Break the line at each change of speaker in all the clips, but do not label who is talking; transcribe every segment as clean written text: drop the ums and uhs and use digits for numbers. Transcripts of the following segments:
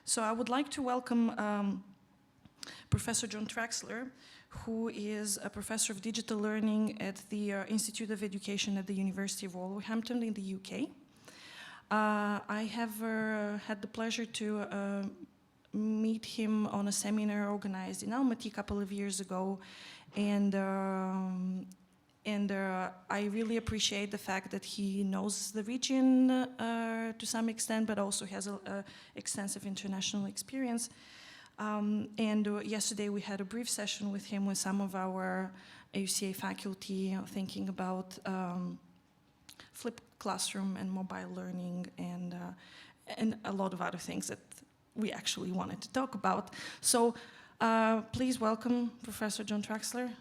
So I would like to welcome Professor John Traxler, who is a professor of digital learning at the Institute of Education at the University of Wolverhampton in the UK. I have had the pleasure to meet him on a seminar organized in Almaty a couple of years ago, and I really appreciate the fact that he knows the region to some extent, but also has an extensive international experience. Yesterday we had a brief session with him with some of our AUCA faculty thinking about flipped classroom and mobile learning and a lot of other things that we actually wanted to talk about. So please welcome Professor John Traxler.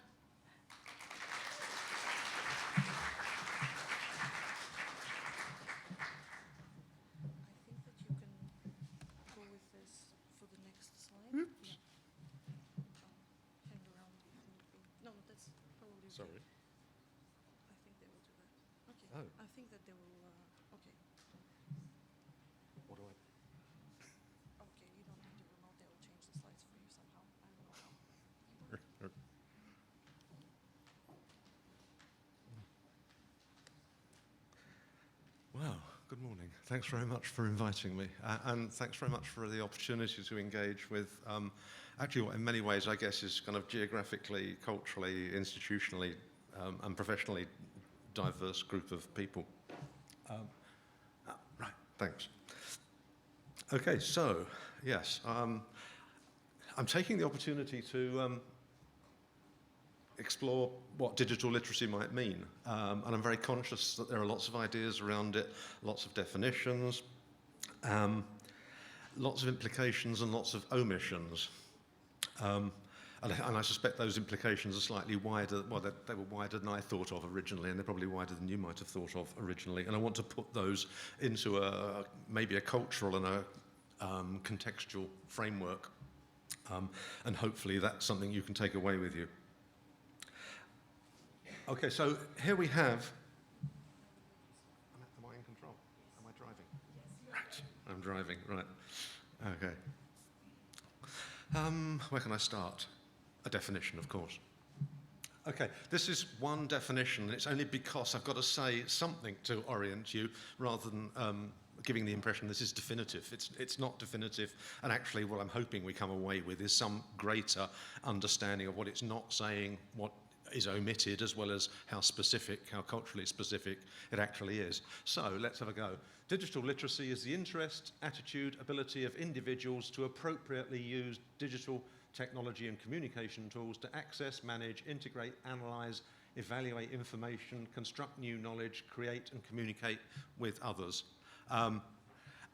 Sorry.
I think they will do that. Okay.
Oh.
I think that they will. Okay.
What do I?
Okay. You don't need to remote. They will change the slides for you somehow. I don't know how.
Wow. Good morning. Thanks very much for inviting me, and thanks very much for the opportunity to engage with actually what in many ways I guess is kind of geographically, culturally, institutionally and professionally diverse group of people. Right, thanks. Okay, so yes, I'm taking the opportunity to explore what digital literacy might mean. And I'm very conscious that there are lots of ideas around it, lots of definitions, lots of implications and lots of omissions. And I suspect those implications are slightly wider, well, they were wider than I thought of originally, and they're probably wider than you might have thought of originally. And I want to put those into maybe a cultural and a contextual framework. And hopefully that's something you can take away with you. Okay, so here we have. Am I in control? Am I driving? Yes. Right, I'm driving. Right. Okay. Where can I start? A definition, of course. Okay, this is one definition, and it's only because I've got to say something to orient you, rather than giving the impression this is definitive. It's not definitive, and actually, what I'm hoping we come away with is some greater understanding of what it's not saying, what is omitted, as well as how specific, how culturally specific it actually is. So let's have a go. Digital literacy is the interest, attitude, ability of individuals to appropriately use digital technology and communication tools to access, manage, integrate, analyze, evaluate information, construct new knowledge, create and communicate with others. And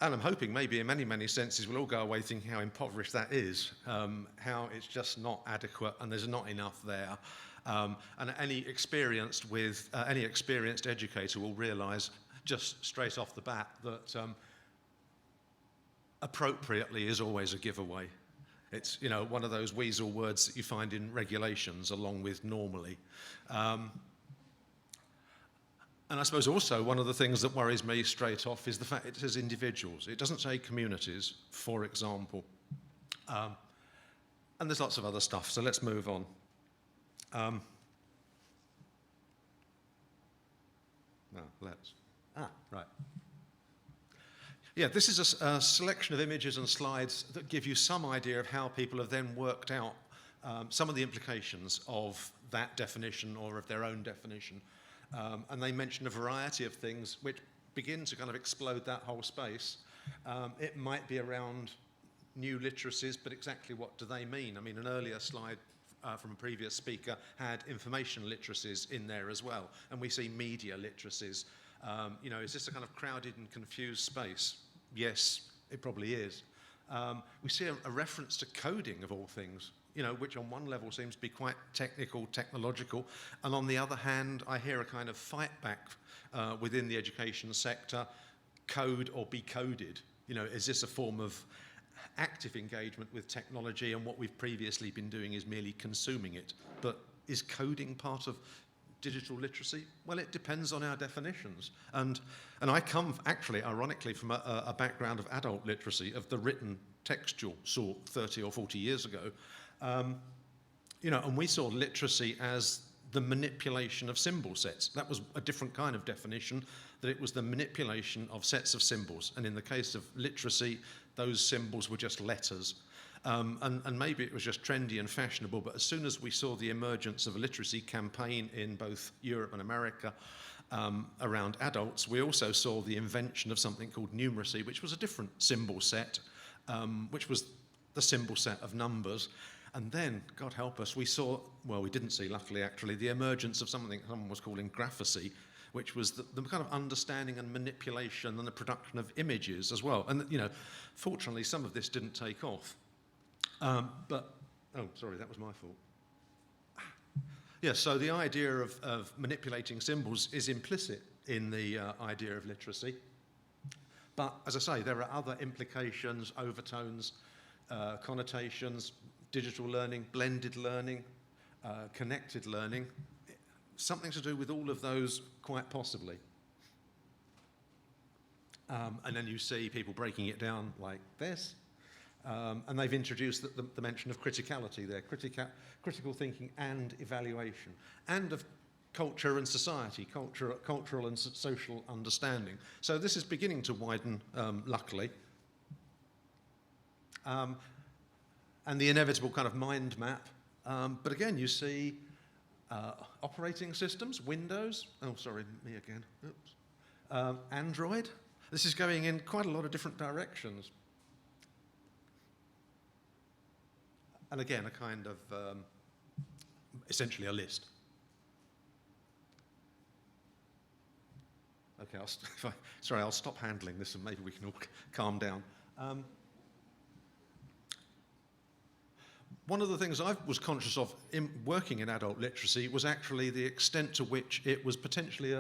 I'm hoping maybe in many, many senses we'll all go away thinking how impoverished that is, how it's just not adequate and there's not enough there. And any experienced educator will realise just straight off the bat that appropriately is always a giveaway. It's, you know, one of those weasel words that you find in regulations along with normally. And I suppose also one of the things that worries me straight off is the fact it says individuals. It doesn't say communities, for example. And there's lots of other stuff, so let's move on. Right. Yeah, this is a selection of images and slides that give you some idea of how people have then worked out some of the implications of that definition or of their own definition. And they mention a variety of things which begin to kind of explode that whole space. It might be around new literacies, but exactly what do they mean? I mean, an earlier slide from a previous speaker had information literacies in there as well, and we see media literacies. You know, is this a kind of crowded and confused space? Yes, it probably is. We see a reference to coding of all things, you know, which on one level seems to be quite technical, technological, and on the other hand, I hear a kind of fight back within the education sector, code or be coded. You know, is this a form of active engagement with technology, and what we've previously been doing is merely consuming it? But is coding part of digital literacy? Well, it depends on our definitions. And I come, actually, ironically, from a background of adult literacy, of the written textual sort 30 or 40 years ago. And we saw literacy as the manipulation of symbol sets. That was a different kind of definition, that it was the manipulation of sets of symbols. And in the case of literacy, those symbols were just letters. And maybe it was just trendy and fashionable, but as soon as we saw the emergence of a literacy campaign in both Europe and America around adults, we also saw the invention of something called numeracy, which was a different symbol set, which was the symbol set of numbers. And then, God help us, we saw, well, we didn't see, luckily, actually, the emergence of something someone was calling graphacy, which was the kind of understanding and manipulation and the production of images as well. And, fortunately, some of this didn't take off. Oh, sorry, that was my fault. Yeah, so the idea of manipulating symbols is implicit in the idea of literacy. But, as I say, there are other implications, overtones, connotations, digital learning, blended learning, connected learning, something to do with all of those, quite possibly. And then you see people breaking it down like this. And they've introduced the mention of criticality there, critical thinking and evaluation, and of culture and society, cultural and social understanding. So this is beginning to widen, luckily. And the inevitable kind of mind map. But again, you see operating systems, Windows. Oh, sorry, me again. Oops. Android. This is going in quite a lot of different directions. And again, a kind of, essentially a list. Okay, I'll stop handling this and maybe we can all calm down. One of the things I was conscious of in working in adult literacy was actually the extent to which it was potentially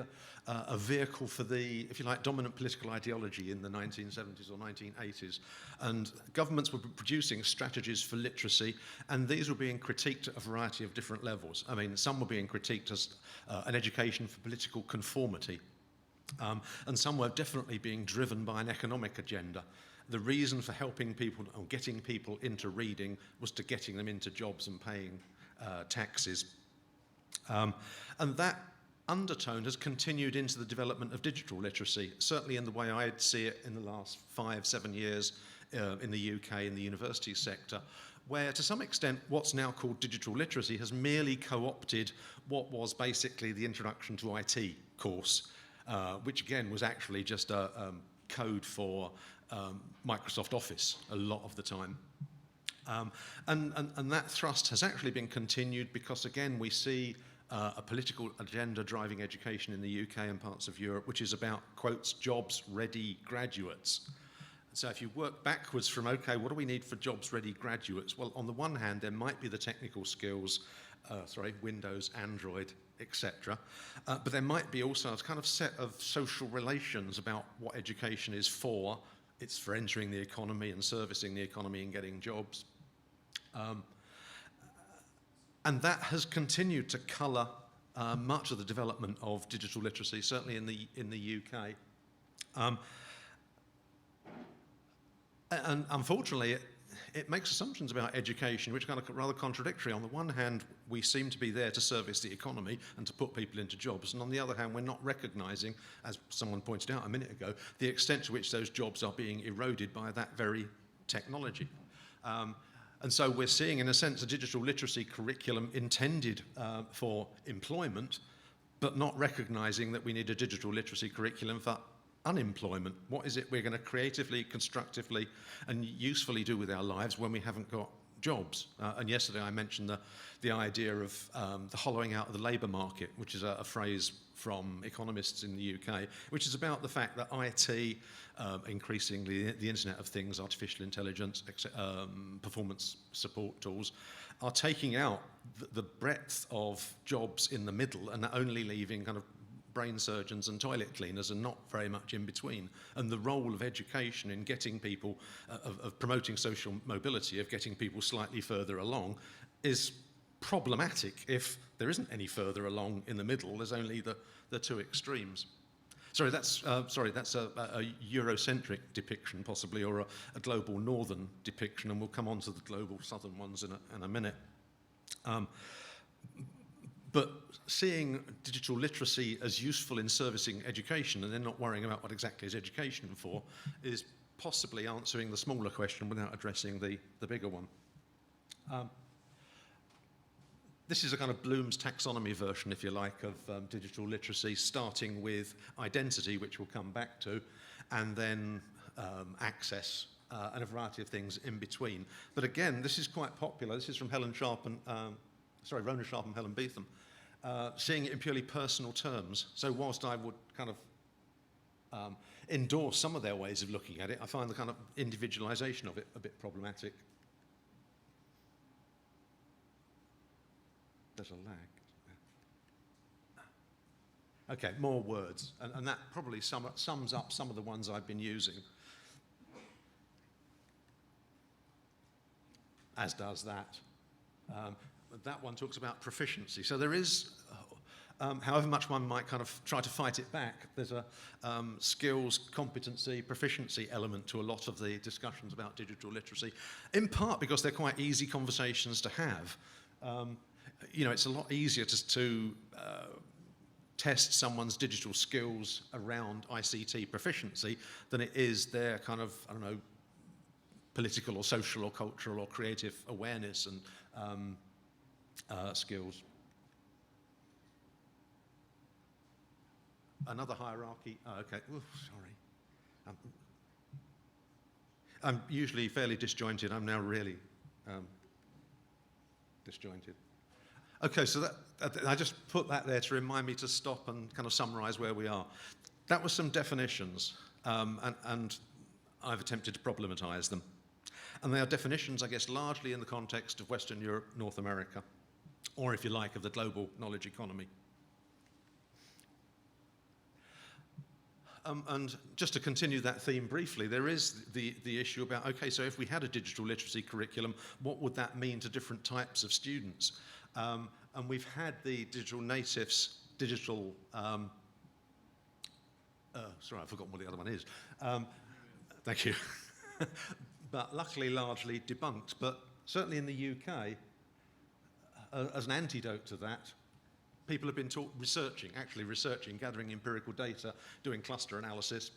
a vehicle for the, if you like, dominant political ideology in the 1970s or 1980s. And governments were producing strategies for literacy, and these were being critiqued at a variety of different levels. I mean, some were being critiqued as an education for political conformity, and some were definitely being driven by an economic agenda. The reason for helping people or getting people into reading was to getting them into jobs and paying taxes. And that undertone has continued into the development of digital literacy, certainly in the way I'd see it in the last 5-7 years in the UK in the university sector, where to some extent what's now called digital literacy has merely co-opted what was basically the introduction to IT course, which again was actually just a code for Microsoft Office a lot of the time. And that thrust has actually been continued because, again, we see a political agenda driving education in the UK and parts of Europe, which is about, quotes, jobs-ready graduates. So if you work backwards from, okay, what do we need for jobs-ready graduates? Well, on the one hand, there might be the technical skills, Windows, Android, etc. But there might be also a kind of set of social relations about what education is for. It's for entering the economy and servicing the economy and getting jobs. And that has continued to colour much of the development of digital literacy, certainly in the UK. And unfortunately, it makes assumptions about education which are kind of rather contradictory. On the one hand, we seem to be there to service the economy and to put people into jobs, and on the other hand, we're not recognising, as someone pointed out a minute ago, the extent to which those jobs are being eroded by that very technology. And so we're seeing, in a sense, a digital literacy curriculum intended for employment, but not recognising that we need a digital literacy curriculum for unemployment. What is it we're going to creatively, constructively, and usefully do with our lives when we haven't got jobs? And yesterday I mentioned the idea of the hollowing out of the labour market, which is a phrase from economists in the UK, which is about the fact that IT, increasingly the Internet of Things, artificial intelligence, performance support tools, are taking out the breadth of jobs in the middle and only leaving kind of brain surgeons and toilet cleaners and not very much in between. And the role of education in getting people, of promoting social mobility, of getting people slightly further along, is problematic if there isn't any further along in the middle. There's only the two extremes. Sorry, that's a Eurocentric depiction, possibly, or a global northern depiction, and we'll come on to the global southern ones in a minute. But seeing digital literacy as useful in servicing education and then not worrying about what exactly is education for is possibly answering the smaller question without addressing the bigger one. This is a kind of Bloom's taxonomy version, if you like, of digital literacy, starting with identity, which we'll come back to, and then access and a variety of things in between. But again, this is quite popular. This is from Rona Sharp and Helen Beetham, seeing it in purely personal terms. So whilst I would kind of endorse some of their ways of looking at it, I find the kind of individualization of it a bit problematic. There's a lag. Okay, more words, and that probably sums up some of the ones I've been using, as does that. That one talks about proficiency. So there is, however much one might kind of try to fight it back, there's a skills, competency, proficiency element to a lot of the discussions about digital literacy, in part because they're quite easy conversations to have. You know, it's a lot easier to test someone's digital skills around ICT proficiency than it is their kind of, I don't know, political or social or cultural or creative awareness and skills. Another hierarchy. Oh, okay. Ooh, sorry. I'm usually fairly disjointed. I'm now really disjointed. Okay, so I just put that there to remind me to stop and kind of summarise where we are. That was some definitions, and I've attempted to problematise them. And they are definitions, I guess, largely in the context of Western Europe, North America, or if you like, of the global knowledge economy. And just to continue that theme briefly, there is the issue about, okay, so if we had a digital literacy curriculum, what would that mean to different types of students? And we've had the digital natives, sorry, I've forgotten what the other one is. Thank you. But luckily largely debunked. But certainly in the UK, as an antidote to that, people have been researching, gathering empirical data, doing cluster analysis,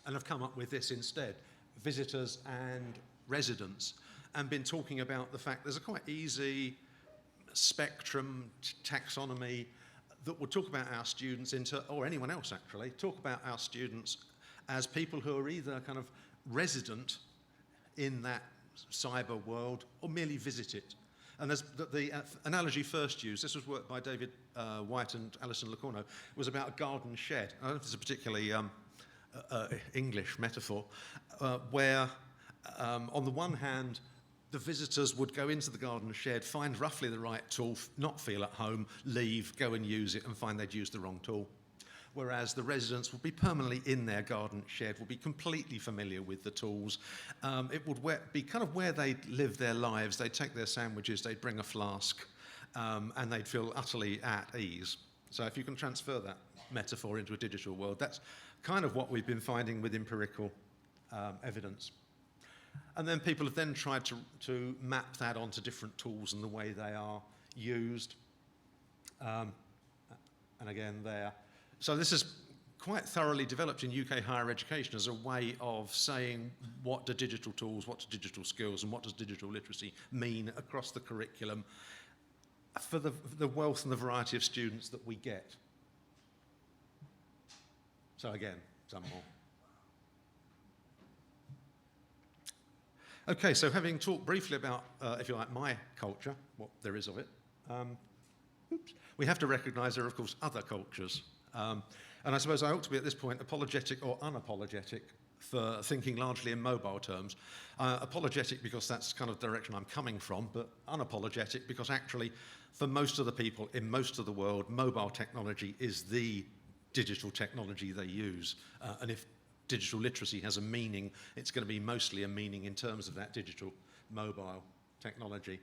and have come up with this instead, visitors and residents, and been talking about the fact there's a quite easy spectrum taxonomy that would talk about our students or anyone else actually, talk about our students as people who are either kind of resident in that cyber world or merely visit it. And as the analogy first used, this was work by David White and Alison Locorno, was about a garden shed. I don't know if it's a particularly English metaphor, where on the one hand, the visitors would go into the garden shed, find roughly the right tool, not feel at home, leave, go and use it, and find they'd used the wrong tool. Whereas the residents would be permanently in their garden shed, would be completely familiar with the tools. It would be kind of where they live their lives. They'd take their sandwiches, they'd bring a flask, and they'd feel utterly at ease. So if you can transfer that metaphor into a digital world, that's kind of what we've been finding with empirical evidence. And then people have then tried to map that onto different tools and the way they are used. And again, there. So this is quite thoroughly developed in UK higher education as a way of saying what do digital tools, what do digital skills, and what does digital literacy mean across the curriculum for the wealth and the variety of students that we get. So again, some more. Okay, so having talked briefly about, if you like, my culture, what there is of it, we have to recognise there are, of course, other cultures. And I suppose I ought to be at this point apologetic or unapologetic for thinking largely in mobile terms. Apologetic because that's kind of the direction I'm coming from, but unapologetic because actually for most of the people in most of the world, mobile technology is the digital technology they use. And if digital literacy has a meaning, it's going to be mostly a meaning in terms of that digital mobile technology.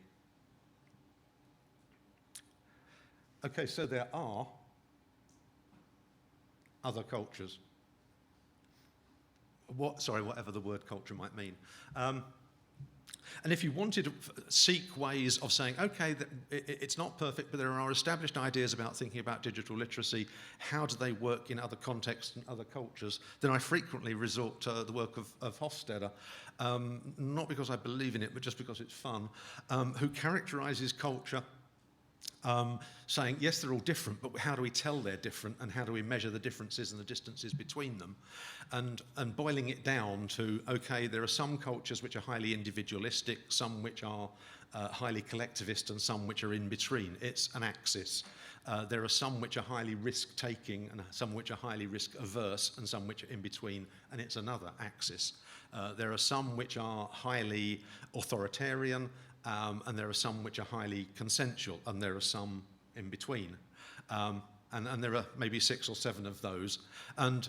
Okay, so there are other cultures. Whatever the word culture might mean. And if you wanted to seek ways of saying, okay, it's not perfect, but there are established ideas about thinking about digital literacy, how do they work in other contexts and other cultures, then I frequently resort to the work of Hofstede, not because I believe in it, but just because it's fun, who characterizes culture saying, yes, they're all different, but how do we tell they're different, and how do we measure the differences and the distances between them? And boiling it down to, okay, there are some cultures which are highly individualistic, some which are highly collectivist, and some which are in between. It's an axis. There are some which are highly risk-taking, and some which are highly risk-averse, and some which are in between, and it's another axis. There are some which are highly authoritarian, and there are some which are highly consensual, and there are some in between. And there are maybe 6 or 7 of those. And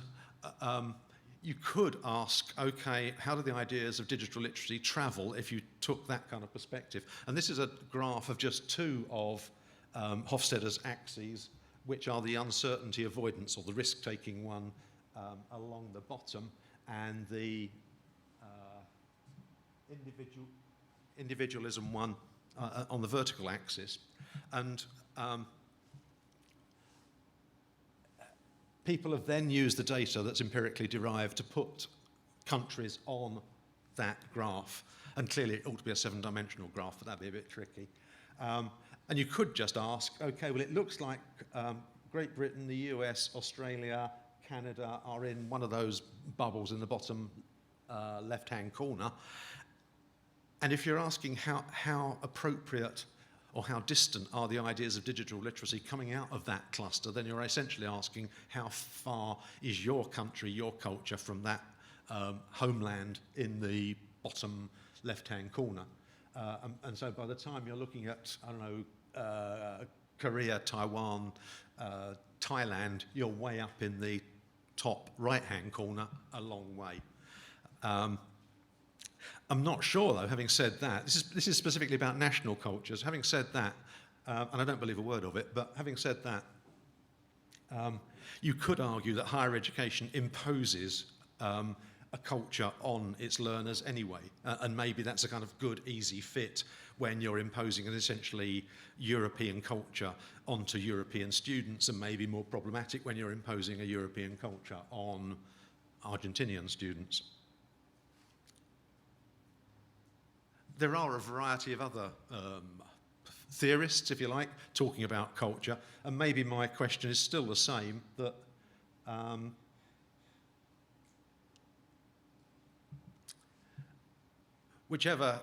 you could ask, okay, how do the ideas of digital literacy travel if you took that kind of perspective? And this is a graph of just 2 of Hofstede's axes, which are the uncertainty avoidance, or the risk-taking one along the bottom, and the individualism one on the vertical axis. And people have then used the data that's empirically derived to put countries on that graph. And clearly it ought to be a 7-dimensional graph, but that'd be a bit tricky. And you could just ask, okay, well, it looks like Great Britain, the US, Australia, Canada are in one of those bubbles in the bottom left-hand corner. And if you're asking how appropriate or how distant are the ideas of digital literacy coming out of that cluster, then you're essentially asking how far is your country, your culture from that homeland in the bottom left-hand corner. And so by the time you're looking at, I don't know, Korea, Taiwan, Thailand, you're way up in the top right-hand corner, a long way. I'm not sure, though, having said that, this is specifically about national cultures. Having said that, and I don't believe a word of it, but having said that, you could argue that higher education imposes a culture on its learners anyway, and maybe that's a kind of good, easy fit when you're imposing an essentially European culture onto European students, and maybe more problematic when you're imposing a European culture on Argentinian students. There are a variety of other theorists, if you like, talking about culture, and maybe my question is still the same, that whichever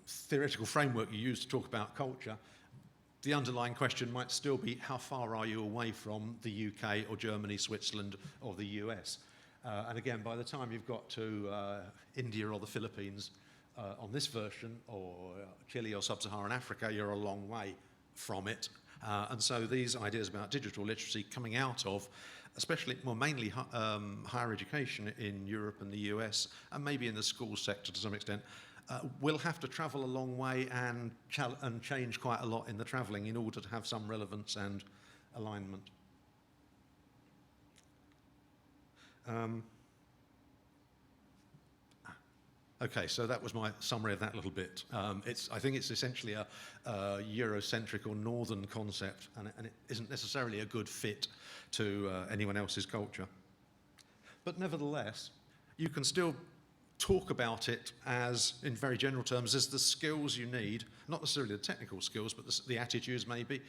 theoretical framework you use to talk about culture, the underlying question might still be, how far are you away from the UK or Germany, Switzerland, or the US? And again, by the time you've got to India or the Philippines, on this version, or Chile or Sub-Saharan Africa, you're a long way from it. And so these ideas about digital literacy coming out of, especially, well, mainly higher education in Europe and the US, and maybe in the school sector to some extent, will have to travel a long way and change quite a lot in the travelling in order to have some relevance and alignment. Okay, so that was my summary of that little bit. I think it's essentially a Eurocentric or northern concept, and it isn't necessarily a good fit to anyone else's culture. But nevertheless, you can still talk about it as, in very general terms, as the skills you need, not necessarily the technical skills, but the attitudes maybe,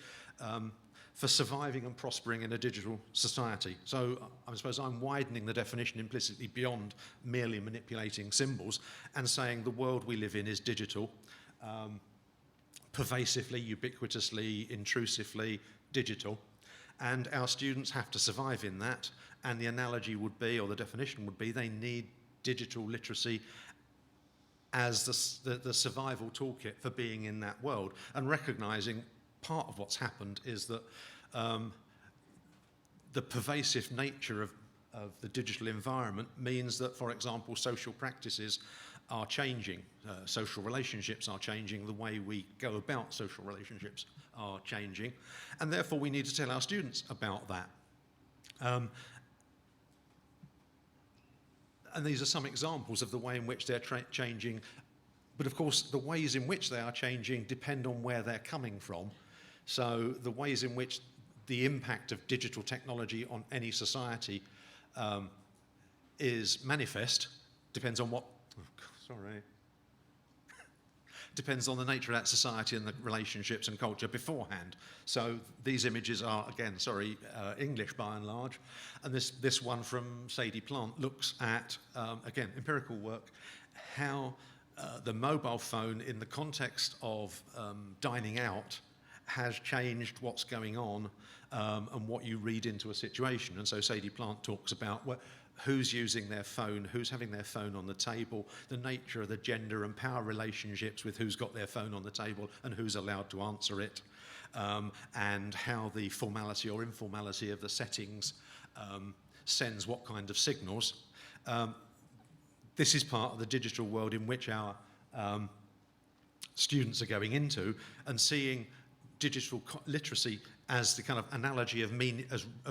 for surviving and prospering in a digital society. So I suppose I'm widening the definition implicitly beyond merely manipulating symbols and saying the world we live in is digital, pervasively, ubiquitously, intrusively digital, and our students have to survive in that, and the analogy would be, or the definition would be, they need digital literacy as the survival toolkit for being in that world, and recognising part of what's happened is that the pervasive nature of the digital environment means that, for example, social practices are changing. Social relationships are changing. The way we go about social relationships are changing. And therefore, we need to tell our students about that. And these are some examples of the way in which they're changing. But of course, the ways in which they are changing depend on where they're coming from. So the ways in which the impact of digital technology on any society is manifest depends on what, depends on the nature of that society and the relationships and culture beforehand. So these images are, again, English by and large. And this one from Sadie Plant looks at, again, empirical work, how the mobile phone in the context of dining out has changed what's going on and what you read into a situation. And so Sadie Plant talks about who's using their phone, who's having their phone on the table, the nature of the gender and power relationships with who's got their phone on the table and who's allowed to answer it, and how the formality or informality of the settings sends what kind of signals. This is part of the digital world in which our students are going into, and seeing digital literacy as the kind of analogy of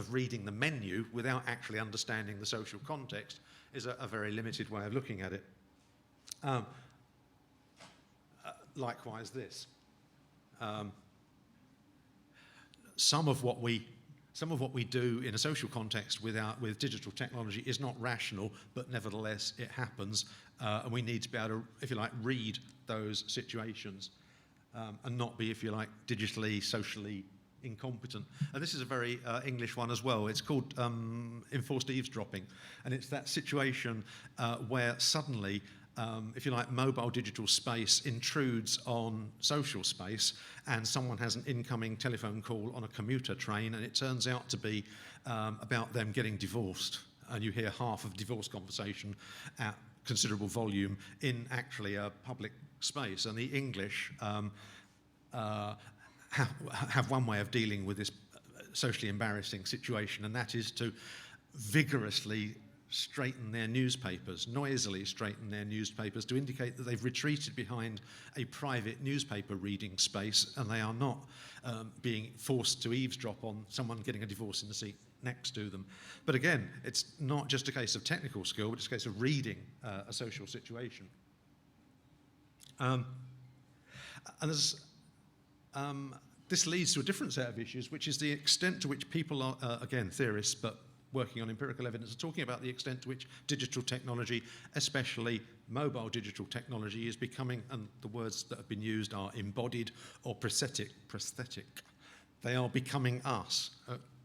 reading the menu without actually understanding the social context is a very limited way of looking at it. Likewise, this. Some of what we do in a social context with digital technology is not rational, but nevertheless it happens, and we need to be able to, if you like, read those situations and not be, if you like, digitally, socially incompetent. And this is a very English one as well. It's called enforced eavesdropping, and it's that situation where suddenly, if you like, mobile digital space intrudes on social space, and someone has an incoming telephone call on a commuter train, and it turns out to be about them getting divorced, and you hear half of divorce conversation at considerable volume in actually a public space. And the English have one way of dealing with this socially embarrassing situation, and that is to vigorously straighten their newspapers, noisily straighten their newspapers, to indicate that they've retreated behind a private newspaper reading space, and they are not being forced to eavesdrop on someone getting a divorce in the seat next to them. But again, it's not just a case of technical skill, but it's a case of reading a social situation. And this leads to a different set of issues, which is the extent to which people are, again, theorists, but working on empirical evidence, are talking about the extent to which digital technology, especially mobile digital technology, is becoming, and the words that have been used are embodied or prosthetic. They are becoming us,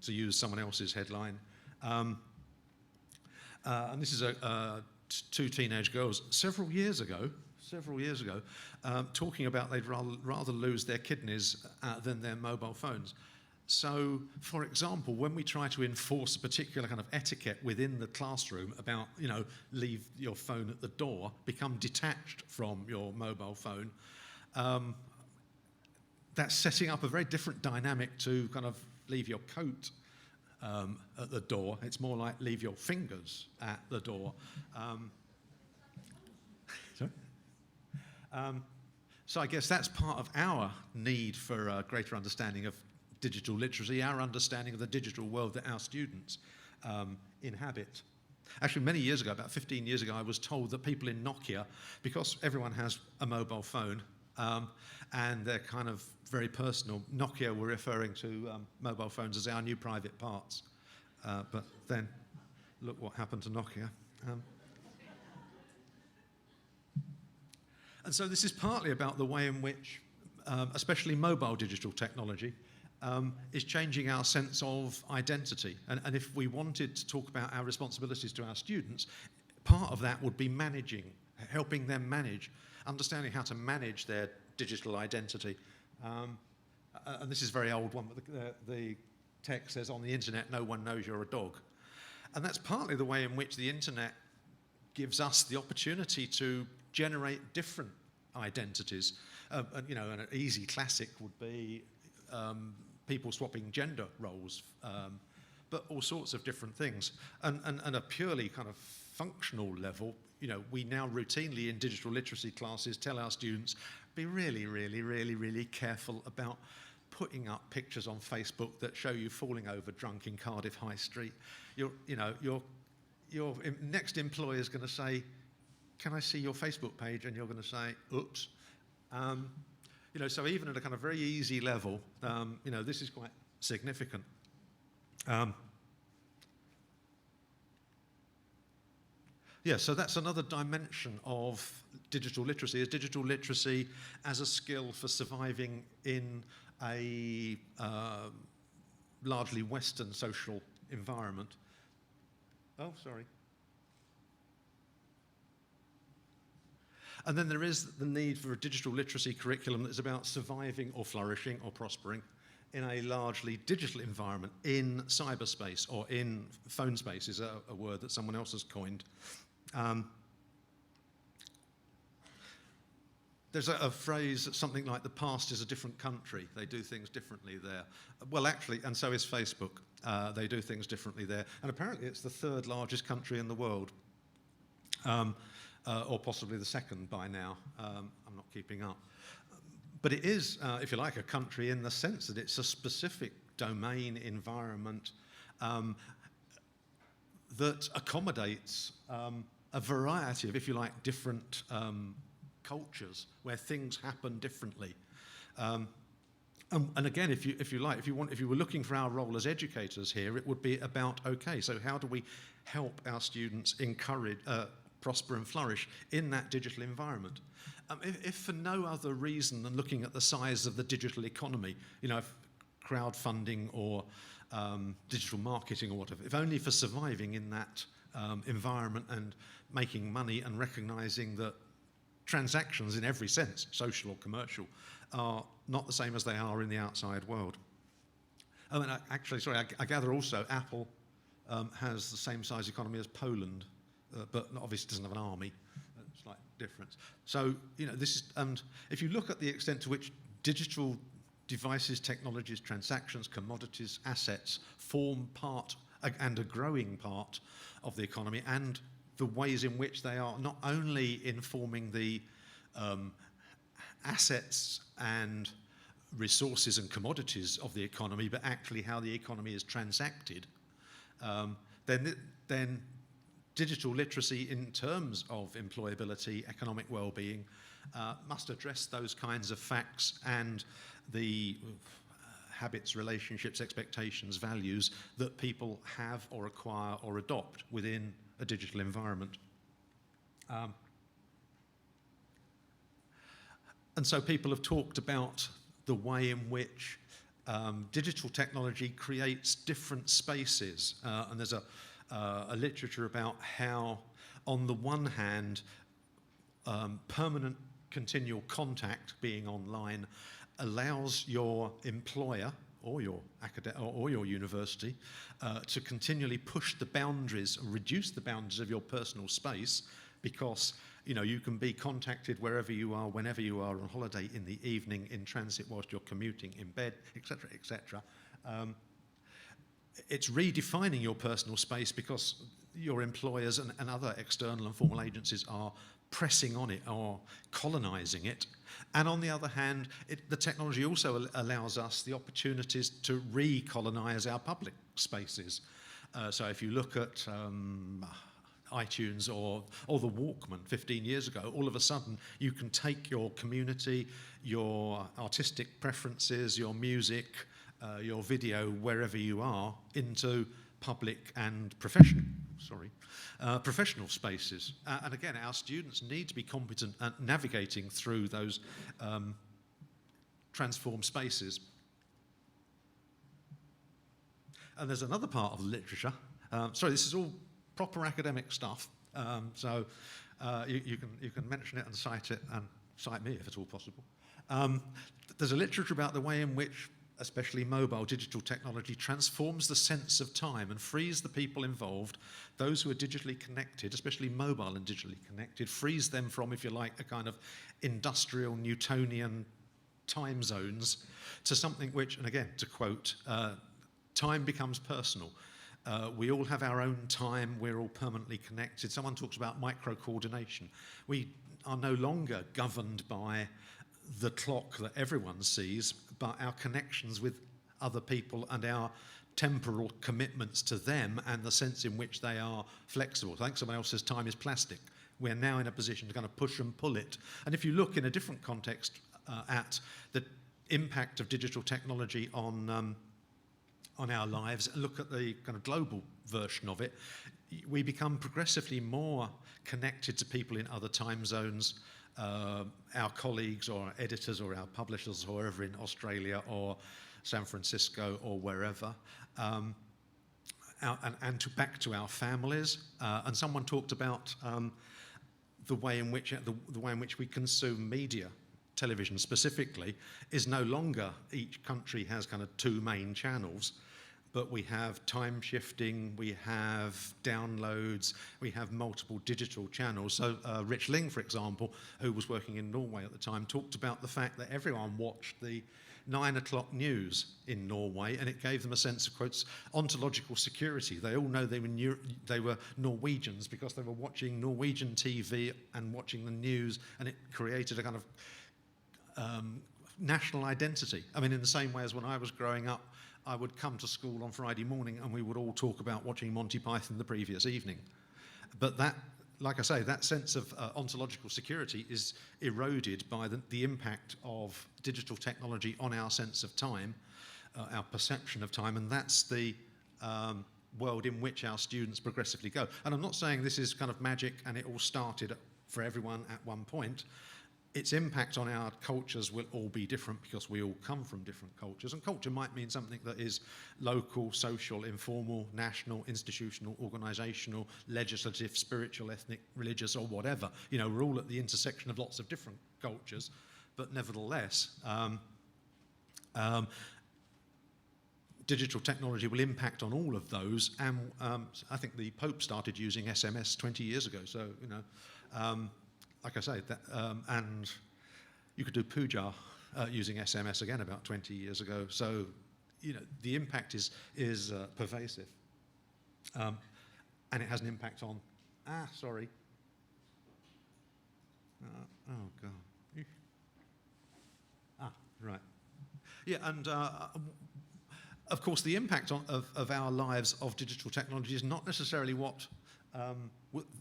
to use someone else's headline. And this is two teenage girls several years ago, talking about they'd rather lose their kidneys than their mobile phones. So, for example, when we try to enforce a particular kind of etiquette within the classroom about, leave your phone at the door, become detached from your mobile phone, that's setting up a very different dynamic to kind of leave your coat at the door. It's more like leave your fingers at the door. So I guess that's part of our need for a greater understanding of digital literacy, our understanding of the digital world that our students inhabit. Actually, many years ago, about 15 years ago, I was told that people in Nokia, because everyone has a mobile phone and they're kind of very personal, Nokia were referring to mobile phones as our new private parts. But then, look what happened to Nokia. And so this is partly about the way in which, especially mobile digital technology, is changing our sense of identity. And if we wanted to talk about our responsibilities to our students, part of that would be helping them manage, understanding how to manage their digital identity. And this is a very old one, but the text says, on the internet, no one knows you're a dog. And that's partly the way in which the internet gives us the opportunity to generate different identities. An easy classic would be people swapping gender roles, but all sorts of different things. And a purely kind of functional level, we now routinely in digital literacy classes tell our students, be really, really, really, really careful about putting up pictures on Facebook that show you falling over drunk in Cardiff High Street. Your next employer is going to say, can I see your Facebook page? And you're going to say, oops. So even at a kind of very easy level, this is quite significant. So that's another dimension of digital literacy, is digital literacy as a skill for surviving in a largely Western social environment. Oh, sorry. And then there is the need for a digital literacy curriculum that's about surviving or flourishing or prospering in a largely digital environment, in cyberspace, or in phone space is a word that someone else has coined. There's a phrase, something like the past is a different country. They do things differently there. Well, actually, and so is Facebook. They do things differently there. And apparently it's the third largest country in the world, or possibly the second by now. I'm not keeping up. But it is, if you like, a country in the sense that it's a specific domain environment that accommodates a variety of, if you like, different cultures where things happen differently. And again, if you were looking for our role as educators here, it would be about, okay, so how do we help our students encourage, prosper and flourish in that digital environment? If for no other reason than looking at the size of the digital economy, if crowdfunding or digital marketing or whatever, if only for surviving in that environment and making money and recognising that transactions in every sense, social or commercial, are not the same as they are in the outside world. Oh, and I gather also Apple has the same size economy as Poland, but obviously doesn't have an army. Slight difference. So, this is, and if you look at the extent to which digital devices, technologies, transactions, commodities, assets form part and a growing part of the economy, and the ways in which they are not only informing the assets and resources and commodities of the economy, but actually how the economy is transacted, then digital literacy in terms of employability, economic well-being, must address those kinds of facts and the habits, relationships, expectations, values that people have or acquire or adopt within a digital environment. And so people have talked about the way in which digital technology creates different spaces. And there's a literature about how, on the one hand, permanent continual contact, being online, allows your employer or your or your university to continually push the boundaries, reduce the boundaries of your personal space, because you can be contacted wherever you are, whenever you are, on holiday, in the evening, in transit, whilst you're commuting, in bed, etc., etc. It's redefining your personal space because your employers and other external and formal agencies are pressing on it or colonising it. And on the other hand, the technology also allows us the opportunities to recolonise our public spaces. So if you look at iTunes or the Walkman 15 years ago, all of a sudden you can take your community, your artistic preferences, your music, your video, wherever you are, into public and professional spaces. And again, our students need to be competent at navigating through those transformed spaces. And there's another part of the literature. This is all proper academic stuff. So you can mention it and cite me if at all possible. There's a literature about the way in which especially mobile digital technology transforms the sense of time and frees the people involved, those who are digitally connected, especially mobile and digitally connected, frees them from, if you like, a kind of industrial Newtonian time zones to something which, and again, to quote, time becomes personal. We all have our own time. We're all permanently connected. Someone talks about micro-coordination. We are no longer governed by the clock that everyone sees, but our connections with other people and our temporal commitments to them and the sense in which they are flexible. I think someone else says time is plastic. We're now in a position to kind of push and pull it. And if you look in a different context at the impact of digital technology on our lives, and look at the kind of global version of it, we become progressively more connected to people in other time zones, our colleagues or our editors or our publishers or wherever in Australia or San Francisco or wherever, back to our families. And someone talked about the way in which we consume media. Television specifically is no longer each country has kind of two main channels, but we have time shifting, we have downloads, we have multiple digital channels. So Rich Ling, for example, who was working in Norway at the time, talked about the fact that everyone watched the 9 o'clock news in Norway, and it gave them a sense of, quotes, ontological security. They all know they were Norwegians because they were watching Norwegian TV and watching the news, and it created a kind of national identity. I mean, in the same way as when I was growing up, I would come to school on Friday morning and we would all talk about watching Monty Python the previous evening. But that, like I say, that sense of ontological security is eroded by the impact of digital technology on our sense of time, our perception of time, and that's the world in which our students progressively go. And I'm not saying this is kind of magic and it all started for everyone at one point. Its impact on our cultures will all be different because we all come from different cultures. And culture might mean something that is local, social, informal, national, institutional, organisational, legislative, spiritual, ethnic, religious, or whatever. You know, we're all at the intersection of lots of different cultures, but nevertheless, digital technology will impact on all of those. And I think the Pope started using SMS 20 years ago. So, you know, like I say, and you could do puja using SMS again about 20 years ago. So, you know, the impact is pervasive. And it has an impact on, sorry. Oh, God. Right. Yeah, and of course, the impact of our lives of digital technology is not necessarily what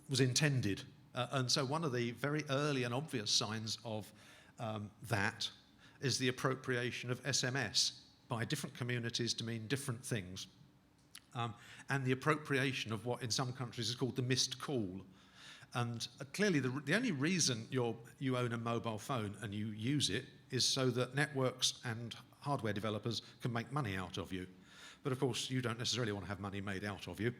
was intended. And so one of the very early and obvious signs of that is the appropriation of SMS by different communities to mean different things. And the appropriation of what in some countries is called the missed call. And clearly the only reason you own a mobile phone and you use it is so that networks and hardware developers can make money out of you. But of course, you don't necessarily want to have money made out of you.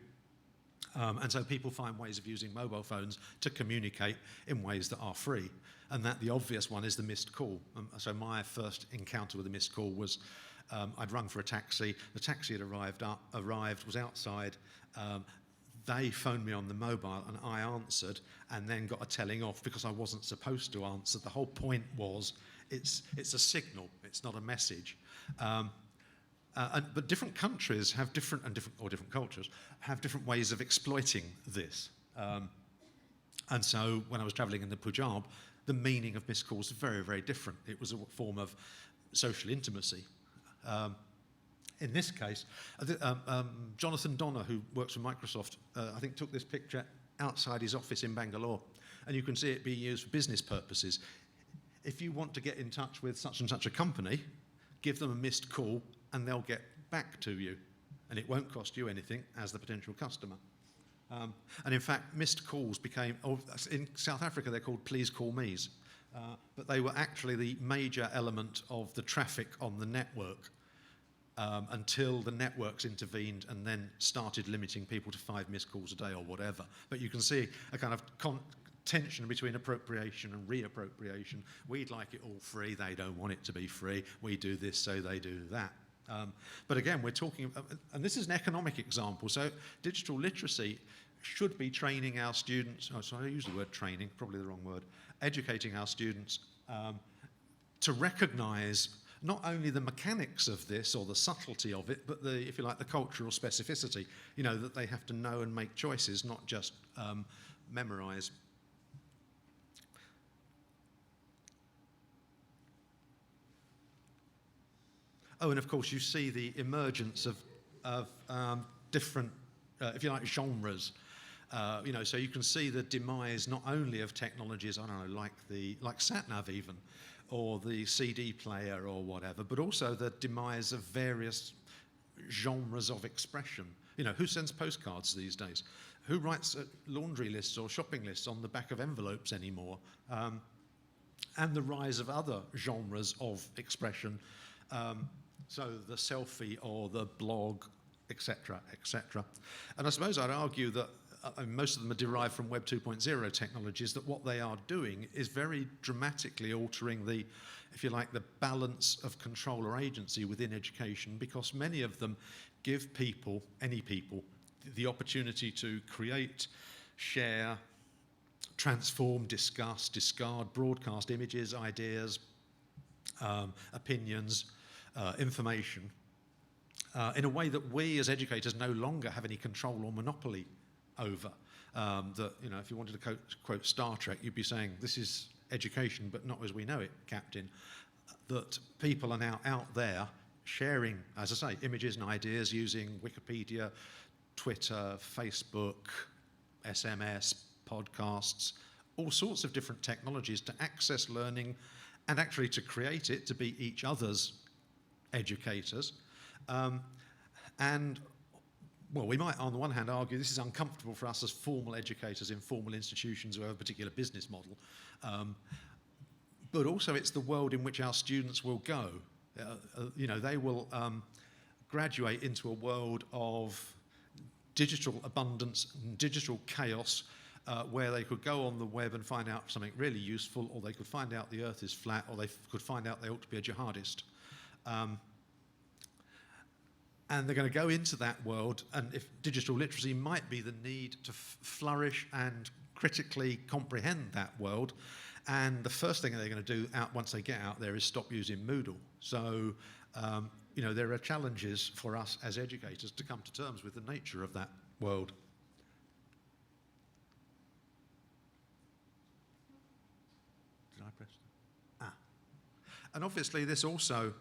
And so people find ways of using mobile phones to communicate in ways that are free. And that the obvious one is the missed call. So my first encounter with a missed call was I'd rung for a taxi. The taxi had arrived, was outside. They phoned me on the mobile and I answered and then got a telling off because I wasn't supposed to answer. The whole point was it's a signal, it's not a message. But different countries have different cultures have different ways of exploiting this. And so when I was travelling in the Punjab, the meaning of missed calls was very, very different. It was a form of social intimacy. In this case, Jonathan Donner, who works for Microsoft, I think took this picture outside his office in Bangalore, and you can see it being used for business purposes. If you want to get in touch with such and such a company, give them a missed call and they'll get back to you. And it won't cost you anything as the potential customer. And in fact, missed calls became, in South Africa they're called please call me's, but they were actually the major element of the traffic on the network until the networks intervened and then started limiting people to 5 missed calls a day or whatever. But you can see a kind of tension between appropriation and reappropriation. We'd like it all free, they don't want it to be free. We do this, so they do that. But again, we're talking, and this is an economic example, so digital literacy should be training our students, I use the word training, probably the wrong word, educating our students to recognise not only the mechanics of this or the subtlety of it, but the, if you like, the cultural specificity, you know, that they have to know and make choices, not just memorize. Oh, and of course you see the emergence of different, if you like, genres. You know, so you can see the demise not only of technologies, I don't know, like sat-nav even, or the CD player or whatever, but also the demise of various genres of expression. You know, who sends postcards these days? Who writes laundry lists or shopping lists on the back of envelopes anymore? And the rise of other genres of expression. So the selfie or the blog, etc., etc. And I suppose I'd argue that most of them are derived from Web 2.0 technologies, that what they are doing is very dramatically altering the, if you like, the balance of control or agency within education, because many of them give people, any people, the opportunity to create, share, transform, discuss, discard, broadcast images, ideas, opinions, information, in a way that we as educators no longer have any control or monopoly over. That, you know, if you wanted to quote Star Trek, you'd be saying, this is education, but not as we know it, Captain. That people are now out there sharing, as I say, images and ideas using Wikipedia, Twitter, Facebook, SMS, podcasts, all sorts of different technologies to access learning and actually to create it, to be each other's educators. And well, we might, on the one hand, argue this is uncomfortable for us as formal educators in formal institutions who have a particular business model. But also it's the world in which our students will go. You know, they will graduate into a world of digital abundance, digital chaos, where they could go on the web and find out something really useful, or they could find out the earth is flat, or they could find out they ought to be a jihadist. And they're going to go into that world, and if digital literacy might be the need to flourish and critically comprehend that world, and the first thing they're going to do once they get out there is stop using Moodle. So, you know, there are challenges for us as educators to come to terms with the nature of that world. Did I press? And obviously this also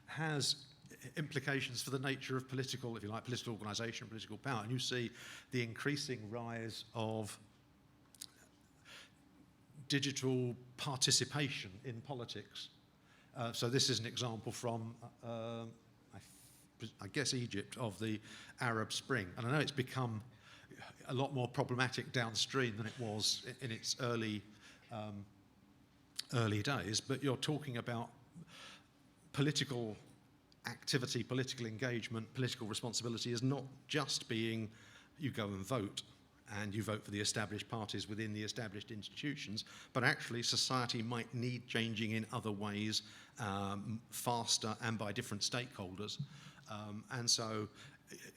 has implications for the nature of political, if you like, political organisation, political power. And you see the increasing rise of digital participation in politics. So this is an example from, I guess, Egypt, of the Arab Spring. And I know it's become a lot more problematic downstream than it was in its early days, but you're talking about political activity, political engagement, political responsibility is not just being you go and vote and you vote for the established parties within the established institutions, but actually society might need changing in other ways, faster and by different stakeholders. And so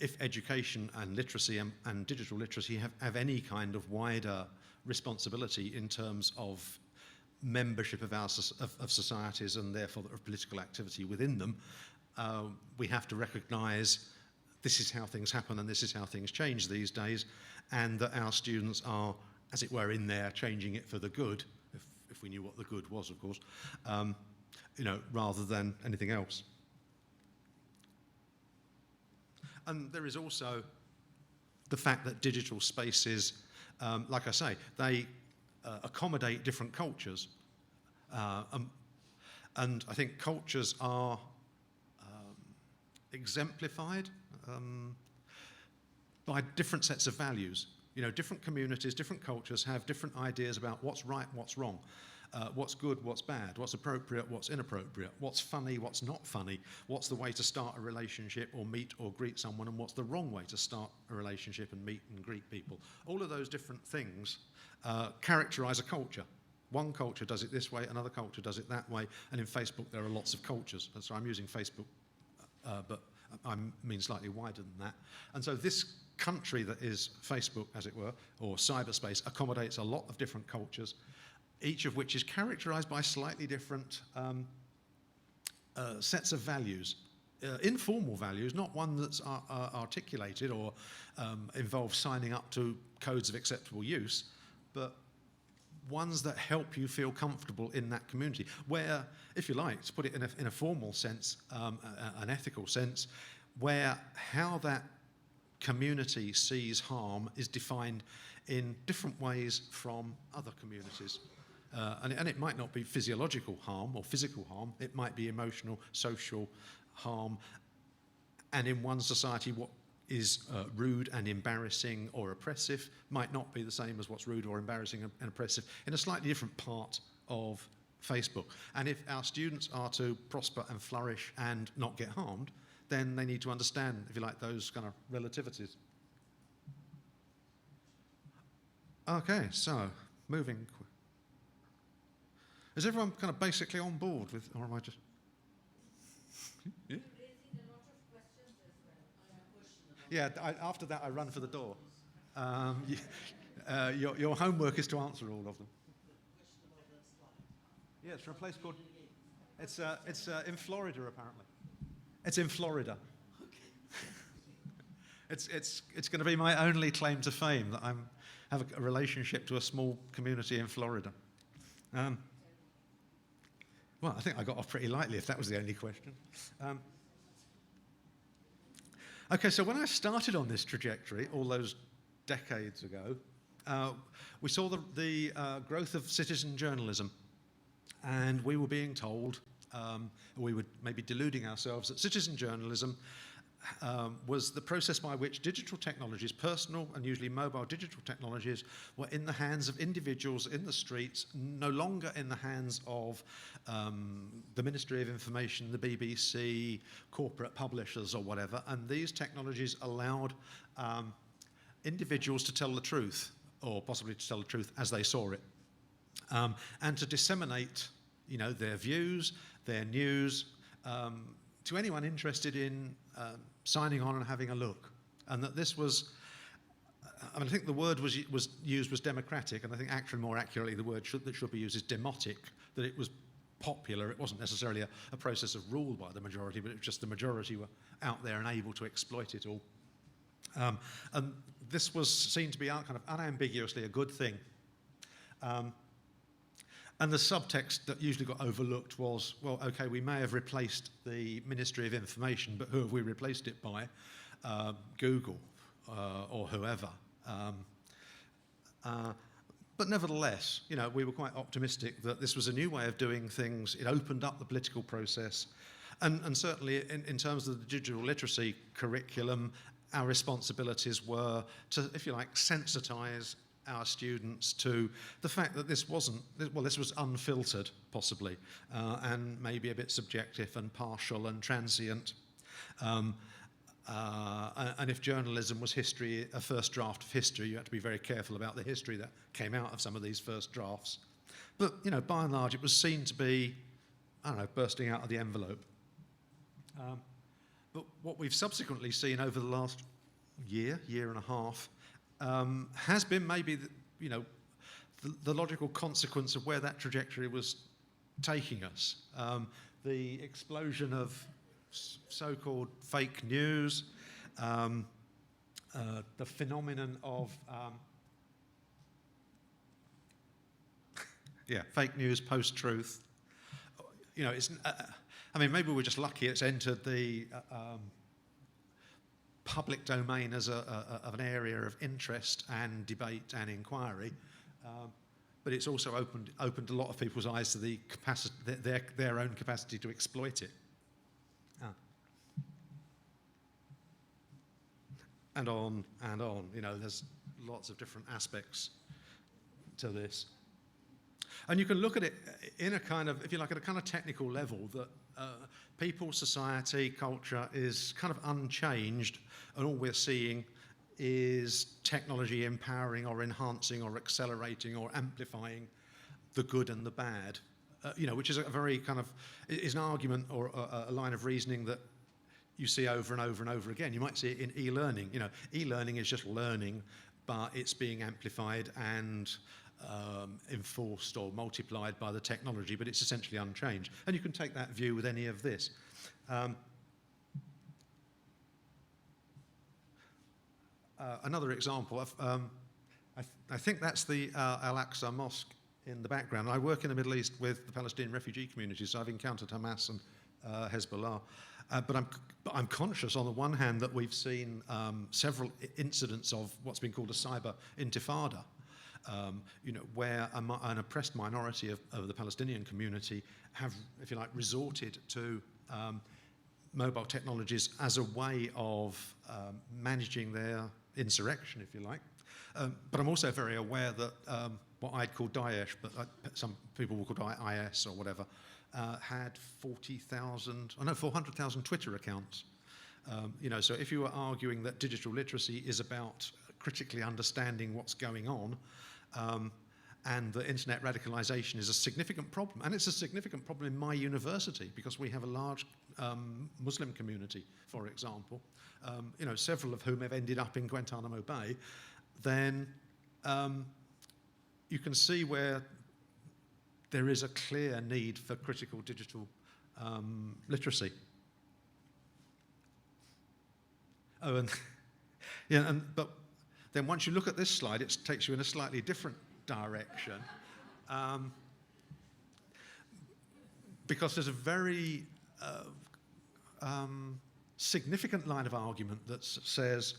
if education and literacy and digital literacy have any kind of wider responsibility in terms of membership of of societies and therefore of political activity within them, we have to recognise this is how things happen and this is how things change these days, and that our students are, as it were, in there changing it for the good, if we knew what the good was, of course, you know, rather than anything else. And there is also the fact that digital spaces, like I say, they accommodate different cultures. And I think cultures are exemplified by different sets of values. You know, different communities, different cultures have different ideas about what's right, what's wrong, what's good, what's bad, what's appropriate, what's inappropriate, what's funny, what's not funny, what's the way to start a relationship or meet or greet someone, and what's the wrong way to start a relationship and meet and greet people. All of those different things characterize a culture. One culture does it this way, another culture does it that way, and in Facebook there are lots of cultures. So I'm using Facebook, but I mean slightly wider than that. And so this country that is Facebook, as it were, or cyberspace, accommodates a lot of different cultures, each of which is characterized by slightly different sets of values, informal values, not one that's articulated or involves signing up to codes of acceptable use, but ones that help you feel comfortable in that community, where, if you like, to put it in a formal sense, an ethical sense, where how that community sees harm is defined in different ways from other communities. And it might not be physiological harm or physical harm, it might be emotional, social harm, and in one society what is rude and embarrassing or oppressive might not be the same as what's rude or embarrassing and oppressive in a slightly different part of Facebook. And if our students are to prosper and flourish and not get harmed, then they need to understand, if you like, those kind of relativities. Okay, so moving. Is everyone kind of basically on board with, or am I just? Yeah. Yeah, after that I run for the door. Your homework is to answer all of them. Yeah, it's from a place called. It's in Florida apparently. It's in Florida. It's going to be my only claim to fame that I have a relationship to a small community in Florida. Well, I think I got off pretty lightly if that was the only question. Okay, so when I started on this trajectory all those decades ago, we saw the growth of citizen journalism, and we were being told, we were maybe deluding ourselves, that citizen journalism was the process by which digital technologies, personal and usually mobile digital technologies, were in the hands of individuals in the streets, no longer in the hands of the Ministry of Information, the BBC, corporate publishers or whatever, and these technologies allowed individuals to tell the truth, or possibly to tell the truth as they saw it, and to disseminate, their views, their news, to anyone interested in signing on and having a look. And that this was, I think the word was used was democratic, and I think actually more accurately the word that should be used is demotic, that it was popular. It wasn't necessarily a process of rule by the majority, but it was just the majority were out there and able to exploit it all. And this was seen to be kind of unambiguously a good thing. And the subtext that usually got overlooked was, well, okay, we may have replaced the Ministry of Information, but who have we replaced it by? Google or whoever. But nevertheless, we were quite optimistic that this was a new way of doing things. It opened up the political process. And certainly in terms of the digital literacy curriculum, our responsibilities were to, if you like, sensitise our students to the fact that this was unfiltered, possibly, and maybe a bit subjective and partial and transient. And if journalism was history, a first draft of history, you had to be very careful about the history that came out of some of these first drafts. But, by and large, it was seen to be, bursting out of the envelope. But what we've subsequently seen over the last year and a half, has been maybe, the logical consequence of where that trajectory was taking us. The explosion of so-called fake news, the phenomenon of fake news, post-truth. It's. Maybe we're just lucky it's entered the public domain as of an area of interest and debate and inquiry, but it's also opened a lot of people's eyes to the capacity, their own capacity to exploit it. And on and on. There's lots of different aspects to this. And you can look at it in a kind of, if you like, at a kind of technical level, that people, society, culture is kind of unchanged, and all we're seeing is technology empowering or enhancing or accelerating or amplifying the good and the bad, which is a very kind of, is an argument or a line of reasoning that you see over and over and over again. You might see it in e-learning. E-learning is just learning, but it's being amplified and enforced or multiplied by the technology, but it's essentially unchanged. And you can take that view with any of this. Another example, I think that's the Al-Aqsa Mosque in the background. I work in the Middle East with the Palestinian refugee community, so I've encountered Hamas and Hezbollah. But I'm conscious, on the one hand, that we've seen several incidents of what's been called a cyber intifada, where an oppressed minority of the Palestinian community have, if you like, resorted to mobile technologies as a way of managing their insurrection, if you like. But I'm also very aware that what I'd call Daesh, but some people will call IS or whatever, had 400,000 Twitter accounts. So if you were arguing that digital literacy is about critically understanding what's going on, and that internet radicalization is a significant problem, and it's a significant problem in my university because we have a large Muslim community, for example, several of whom have ended up in Guantanamo Bay, then you can see where there is a clear need for critical digital literacy. Oh, but then once you look at this slide, it takes you in a slightly different direction, because there's a very significant line of argument that says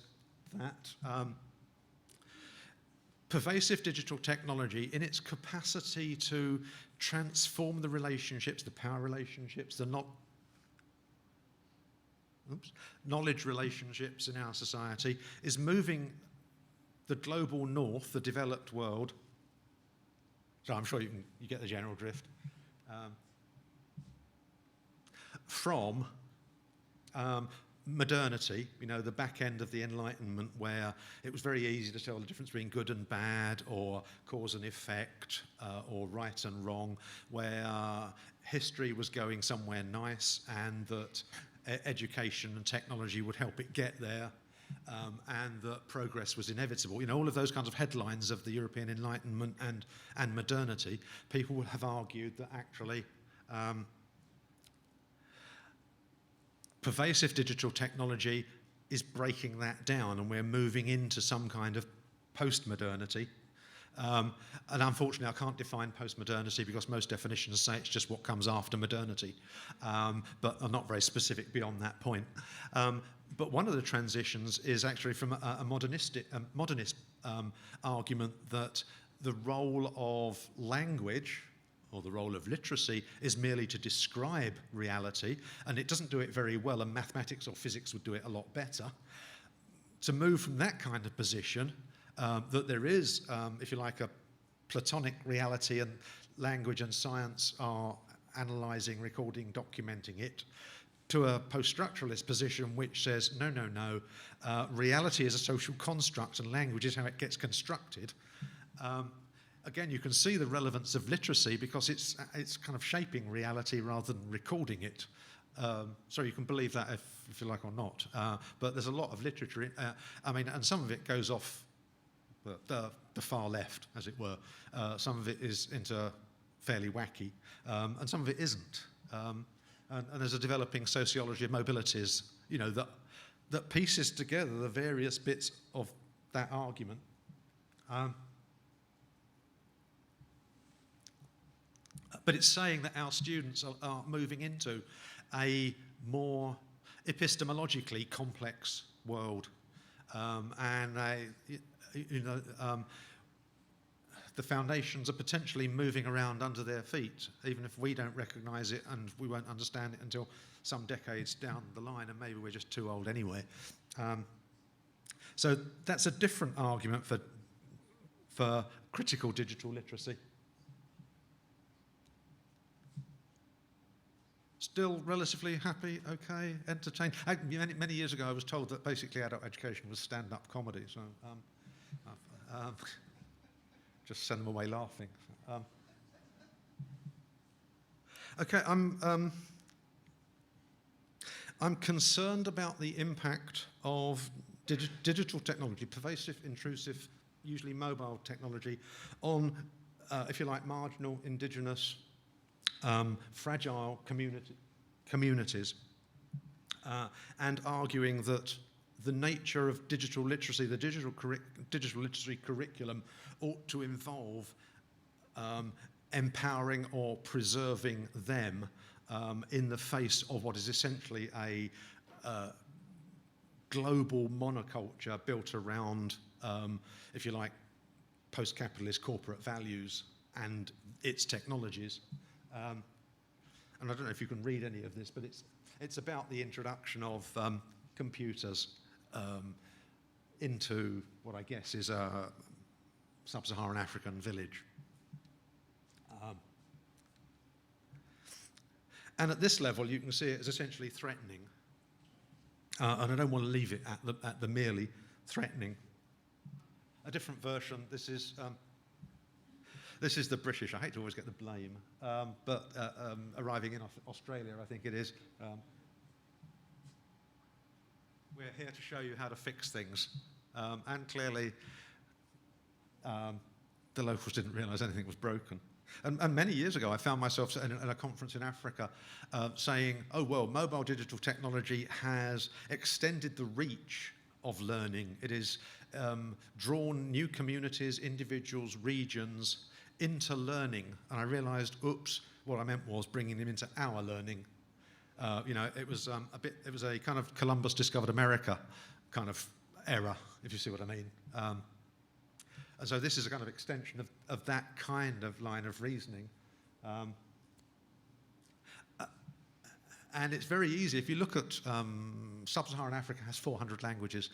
that pervasive digital technology, in its capacity to transform the relationships, the power relationships, the knowledge relationships in our society, is moving the global north, the developed world. So I'm sure you get the general drift. From modernity, the back end of the Enlightenment, where it was very easy to tell the difference between good and bad, or cause and effect, or right and wrong, where history was going somewhere nice, and that education and technology would help it get there, and that progress was inevitable. All of those kinds of headlines of the European Enlightenment and modernity, people would have argued that actually pervasive digital technology is breaking that down, and we're moving into some kind of post-modernity. And unfortunately, I can't define post-modernity because most definitions say it's just what comes after modernity, but are not very specific beyond that point. But one of the transitions is actually from a modernist argument that the role of language, or the role of literacy, is merely to describe reality, and it doesn't do it very well, and mathematics or physics would do it a lot better. To move from that kind of position, that there is, if you like, a Platonic reality, and language and science are analysing, recording, documenting it, to a post-structuralist position which says, no, reality is a social construct and language is how it gets constructed. Again, you can see the relevance of literacy because it's kind of shaping reality rather than recording it. So you can believe that if you like or not. But there's a lot of literature, and some of it goes off the far left, as it were. Some of it is into fairly wacky, and some of it isn't. And there's a developing sociology of mobilities, that pieces together the various bits of that argument. But it's saying that our students are moving into a more epistemologically complex world, and the foundations are potentially moving around under their feet, even if we don't recognise it, and we won't understand it until some decades down the line, and maybe we're just too old anyway. So that's a different argument for critical digital literacy. Still relatively happy, okay, entertained. Many years ago I was told that basically adult education was stand-up comedy, so just send them away laughing. Okay, I'm concerned about the impact of digital technology, pervasive, intrusive usually mobile technology, on, if you like, marginal, indigenous, fragile communities, and arguing that the nature of digital literacy, the digital literacy curriculum, ought to involve empowering or preserving them in the face of what is essentially a global monoculture built around, if you like, post-capitalist corporate values and its technologies. And I don't know if you can read any of this, but it's about the introduction of computers into what I guess is a sub-Saharan African village. And at this level, you can see it as essentially threatening. And I don't want to leave it at the merely threatening. A different version, this is the British, I hate to always get the blame, but arriving in Australia, I think it is. We're here to show you how to fix things. And clearly, the locals didn't realise anything was broken. And many years ago, I found myself at a conference in Africa saying, oh, well, mobile digital technology has extended the reach of learning. It has drawn new communities, individuals, regions into learning. And I realised, oops, what I meant was bringing them into our learning. You know, it was a kind of Columbus discovered America kind of error, if you see what I mean. And so this is a kind of extension of that kind of line of reasoning. And it's very easy. If you look at sub-Saharan Africa has 400 languages,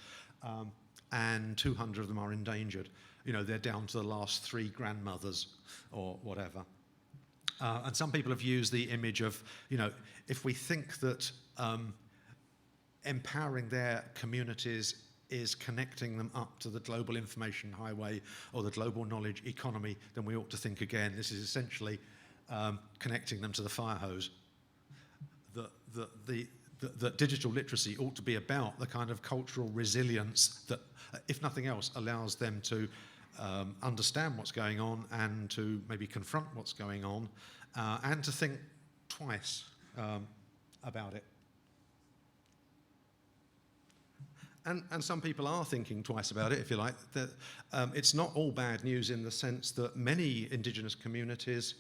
and 200 of them are endangered. You know, they're down to the last 3 grandmothers or whatever. And some people have used the image of, you know, if we think that empowering their communities is connecting them up to the global information highway or the global knowledge economy, then we ought to think again. This is essentially connecting them to the fire hose. That digital literacy ought to be about the kind of cultural resilience that, if nothing else, allows them to understand what's going on and to maybe confront what's going on and to think twice about it. And some people are thinking twice about it, if you like. That it's not all bad news in the sense that many indigenous communities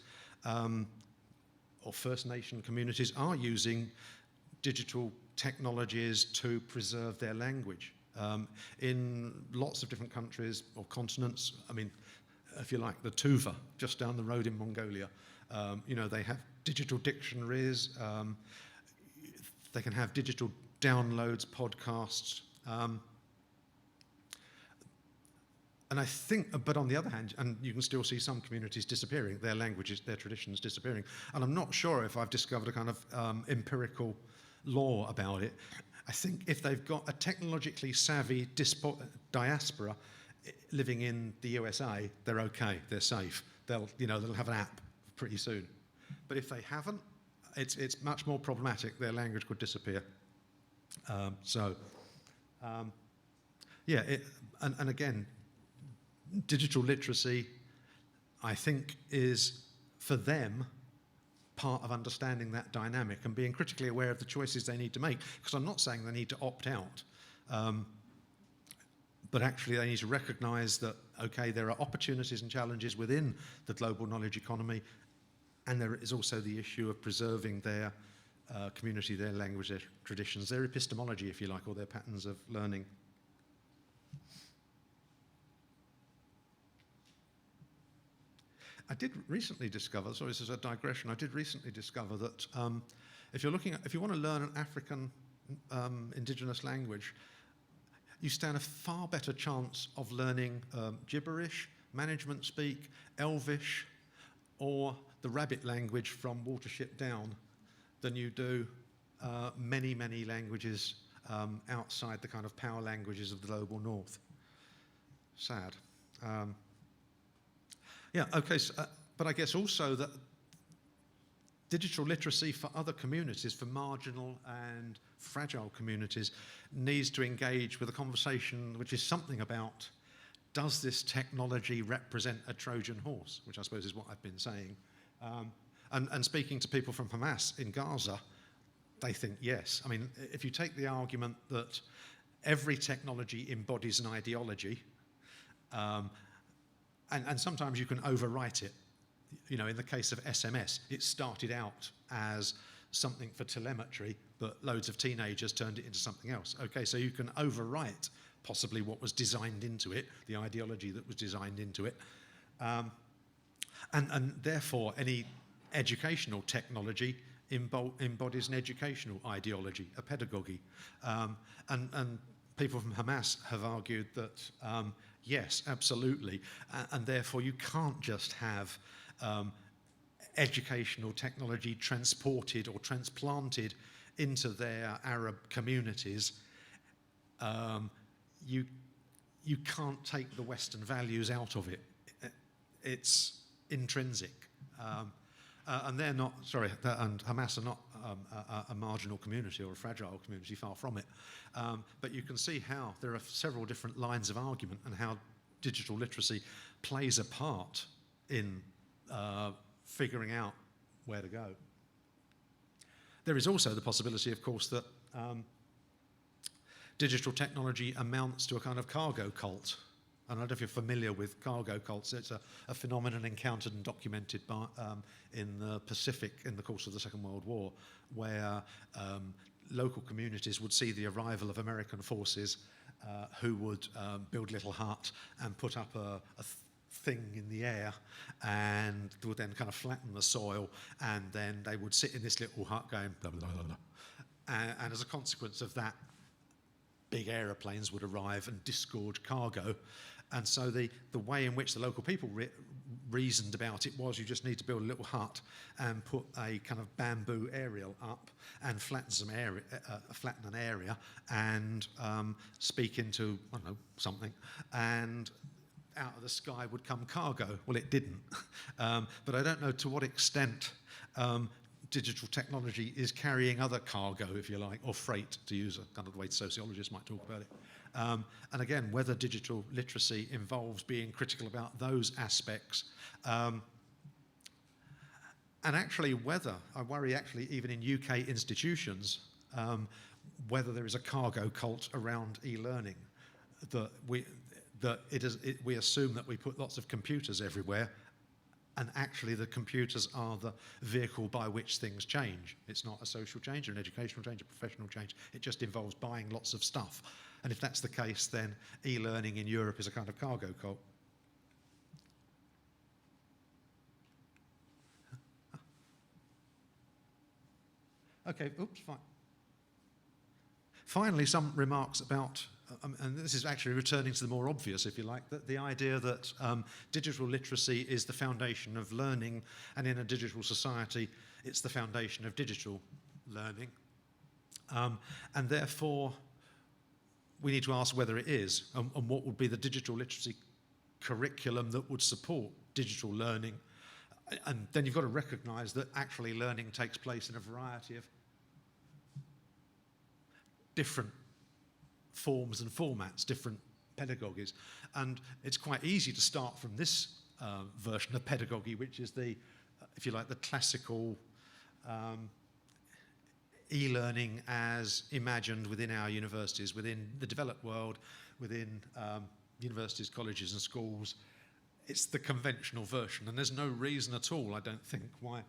or First Nation communities are using digital technologies to preserve their language. In lots of different countries or continents, I mean, if you like, the Tuva, just down the road in Mongolia, you know, they have digital dictionaries, they can have digital downloads, podcasts, and I think, but on the other hand, and you can still see some communities disappearing, their languages, their traditions disappearing. And I'm not sure if I've discovered a kind of empirical law about it. I think if they've got a technologically savvy diaspora living in the USA, they're okay, they're safe. They'll have an app pretty soon. But if they haven't, it's much more problematic. Their language could disappear. And again, digital literacy, I think, is for them part of understanding that dynamic and being critically aware of the choices they need to make. Because I'm not saying they need to opt out, but actually they need to recognise that, okay, there are opportunities and challenges within the global knowledge economy, and there is also the issue of preserving their community, their language, their traditions, their epistemology, if you like, or their patterns of learning. I did recently discover, sorry, this is a digression, I did recently discover that if you want to learn an African indigenous language, you stand a far better chance of learning gibberish, management speak, Elvish, or the rabbit language from Watership Down than you do many, many languages outside the kind of power languages of the global north. Sad. But I guess also that digital literacy for other communities, for marginal and fragile communities, needs to engage with a conversation which is something about does this technology represent a Trojan horse, which I suppose is what I've been saying. And speaking to people from Hamas in Gaza, they think yes. I mean, if you take the argument that every technology embodies an ideology, and sometimes you can overwrite it. You know, in the case of SMS, it started out as something for telemetry, but loads of teenagers turned it into something else. Okay, so you can overwrite possibly what was designed into it, the ideology that was designed into it. And therefore, any educational technology embodies an educational ideology, a pedagogy. And people from Hamas have argued that, yes, absolutely, and therefore you can't just have educational technology transported or transplanted into their Arab communities. You can't take the Western values out of it. It's intrinsic. And they're not, and Hamas are not a marginal community or a fragile community, far from it. But you can see how there are several different lines of argument and how digital literacy plays a part in figuring out where to go. There is also the possibility, of course, that digital technology amounts to a kind of cargo cult. And I don't know if you're familiar with cargo cults. It's a phenomenon encountered and documented by, in the Pacific in the course of the Second World War, where local communities would see the arrival of American forces who would build a little hut and put up a thing in the air, and would then kind of flatten the soil, and then they would sit in this little hut going blah, blah, blah, blah. And as a consequence of that, big aeroplanes would arrive and disgorge cargo. And so the way in which the local people reasoned about it was, you just need to build a little hut and put a kind of bamboo aerial up and flatten an area and speak into, I don't know, something, and out of the sky would come cargo. Well, it didn't. But I don't know to what extent digital technology is carrying other cargo, if you like, or freight, to use a kind of the way sociologists might talk about it. And again, whether digital literacy involves being critical about those aspects. And actually whether, I worry actually even in UK institutions, whether there is a cargo cult around e-learning, that we assume that we put lots of computers everywhere, and actually the computers are the vehicle by which things change. It's not a social change, or an educational change, a professional change. It just involves buying lots of stuff. And if that's the case, then e-learning in Europe is a kind of cargo cult. Okay, oops, fine. Finally, some remarks about, and this is actually returning to the more obvious, if you like, that the idea that digital literacy is the foundation of learning, and in a digital society, it's the foundation of digital learning. And therefore, we need to ask whether it is, and what would be the digital literacy curriculum that would support digital learning. And then you've got to recognise that actually learning takes place in a variety of different forms and formats, different pedagogies. And it's quite easy to start from this version of pedagogy, which is the, if you like, the classical e-learning as imagined within our universities, within the developed world, within universities, colleges and schools. It's the conventional version, and there's no reason at all, I don't think, why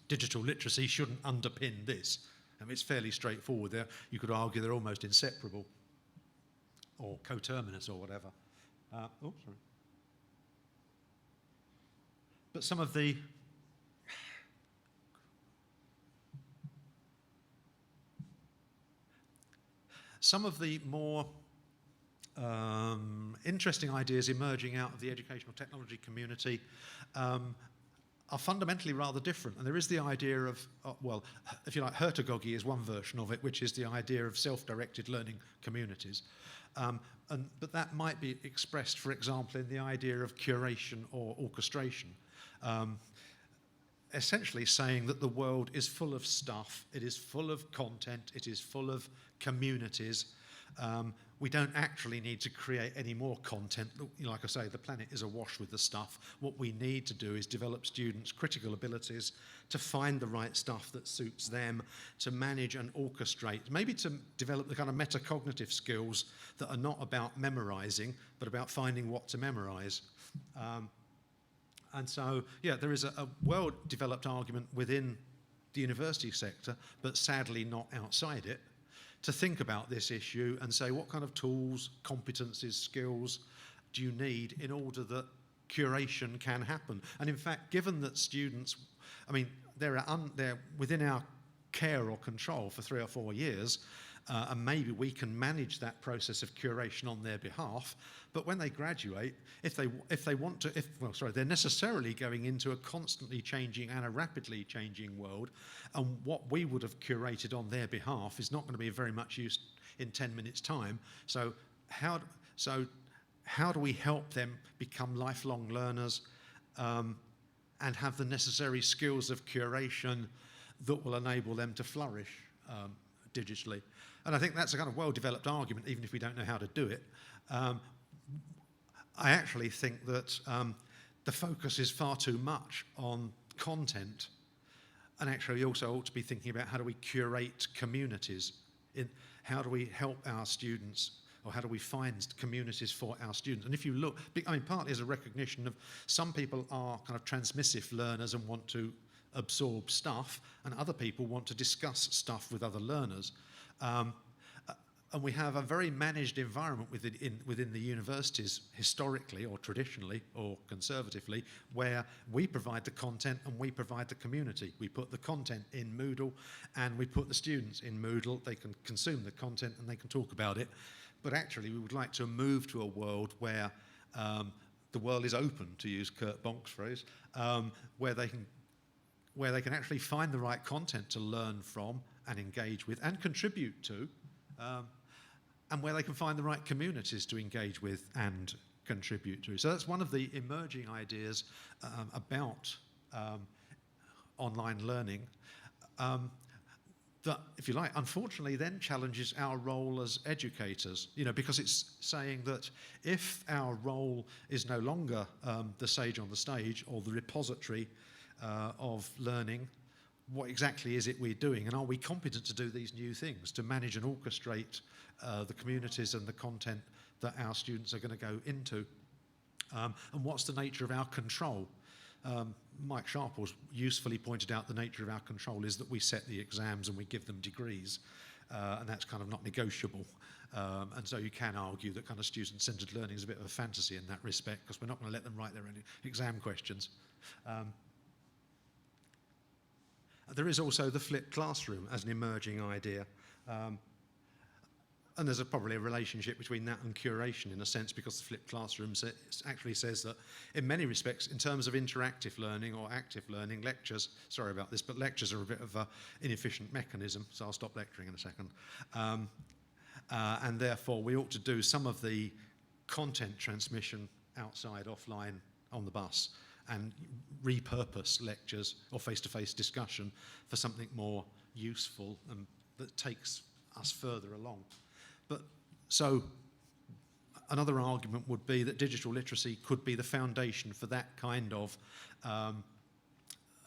digital literacy shouldn't underpin this. I mean, it's fairly straightforward. There, you could argue they're almost inseparable, or coterminous, or whatever. Sorry. But some of the more interesting ideas emerging out of the educational technology community are fundamentally rather different. And there is the idea of, well, if you like, hertagogy is one version of it, which is the idea of self-directed learning communities. But that might be expressed, for example, in the idea of curation or orchestration. Essentially saying that the world is full of stuff, it is full of content, it is full of communities, we don't actually need to create any more content. Like I say, the planet is awash with the stuff. What we need to do is develop students' critical abilities to find the right stuff that suits them, to manage and orchestrate, maybe to develop the kind of metacognitive skills that are not about memorizing, but about finding what to memorize. And so, yeah, there is a well-developed argument within the university sector, but sadly not outside it, to think about this issue and say, what kind of tools, competencies, skills do you need in order that curation can happen? And in fact, given that students, I mean, they're within our care or control for 3 or 4 years, and maybe we can manage that process of curation on their behalf. But when they graduate, they're necessarily going into a constantly changing and a rapidly changing world, and what we would have curated on their behalf is not going to be very much use in 10 minutes' time. So how do we help them become lifelong learners and have the necessary skills of curation that will enable them to flourish digitally? And I think that's a kind of well-developed argument, even if we don't know how to do it. I actually think that the focus is far too much on content, and actually we also ought to be thinking about how do we curate communities, how do we help our students, or how do we find communities for our students? And if you look, I mean, partly as a recognition of some people are kind of transmissive learners and want to absorb stuff, and other people want to discuss stuff with other learners. And we have a very managed environment within the universities historically or traditionally or conservatively, where we provide the content and we provide the community. We put the content in Moodle and we put the students in Moodle. They can consume the content and they can talk about it. But actually we would like to move to a world where the world is open, to use Kurt Bonk's phrase, where they can actually find the right content to learn from and engage with and contribute to, and where they can find the right communities to engage with and contribute to. So that's one of the emerging ideas about online learning that, if you like, unfortunately then challenges our role as educators, because it's saying that if our role is no longer the sage on the stage or the repository of learning, what exactly is it we're doing, and are we competent to do these new things, to manage and orchestrate the communities and the content that our students are going to go into? And what's the nature of our control? Mike Sharple's usefully pointed out the nature of our control is that we set the exams and we give them degrees, and that's kind of not negotiable. And so you can argue that kind of student-centered learning is a bit of a fantasy in that respect, because we're not going to let them write their own exam questions. There is also the flipped classroom as an emerging idea. And there's probably a relationship between that and curation in a sense, because the flipped classroom actually says that in many respects, in terms of interactive learning or active learning, lectures, sorry about this, but lectures are a bit of an inefficient mechanism, so I'll stop lecturing in a second. And therefore, we ought to do some of the content transmission outside, offline, on the bus, and repurpose lectures or face-to-face discussion for something more useful and that takes us further along. But so another argument would be that digital literacy could be the foundation for that kind of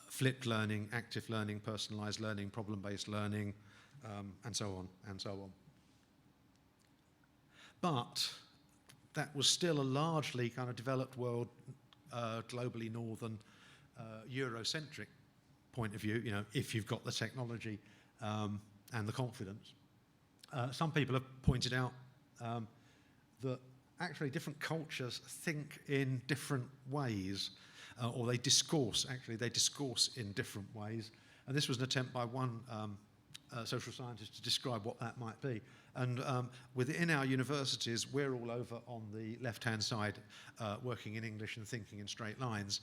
flipped learning, active learning, personalised learning, problem-based learning, and so on and so on. But that was still a largely kind of developed world, globally northern, Eurocentric point of view, if you've got the technology and the confidence. Some people have pointed out that actually different cultures think in different ways, or they discourse in different ways. And this was an attempt by one social scientist to describe what that might be. And within our universities, we're all over on the left-hand side, working in English and thinking in straight lines.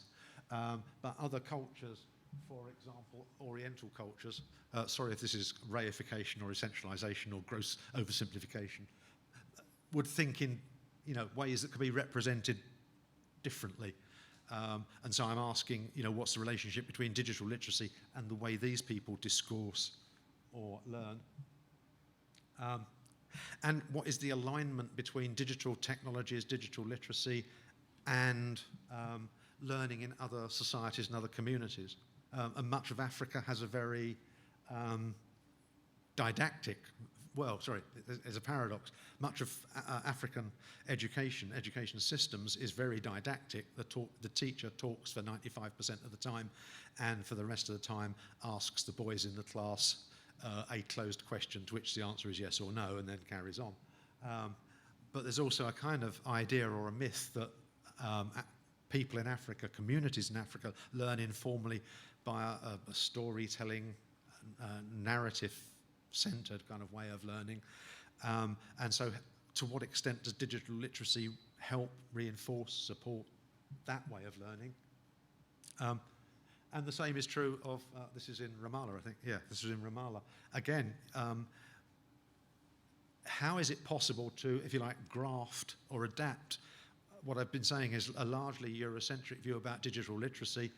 But other cultures, for example, Oriental cultures, sorry if this is reification or essentialization or gross oversimplification, would think in ways that could be represented differently. And so I'm asking, what's the relationship between digital literacy and the way these people discourse or learn? And what is the alignment between digital technologies, digital literacy, and learning in other societies and other communities? And much of Africa has a very didactic, well, sorry, there's a paradox. Much of African education systems is very didactic. The teacher talks for 95% of the time, and for the rest of the time asks the boys in the class a closed question to which the answer is yes or no, and then carries on. But there's also a kind of idea or a myth that people in Africa, communities in Africa, learn informally by a storytelling, narrative-centered kind of way of learning. And so to what extent does digital literacy help reinforce, support that way of learning? And the same is true of, this is in Ramallah, I think. Yeah, this is in Ramallah. Again, how is it possible to, if you like, graft or adapt what I've been saying is a largely Eurocentric view about digital literacy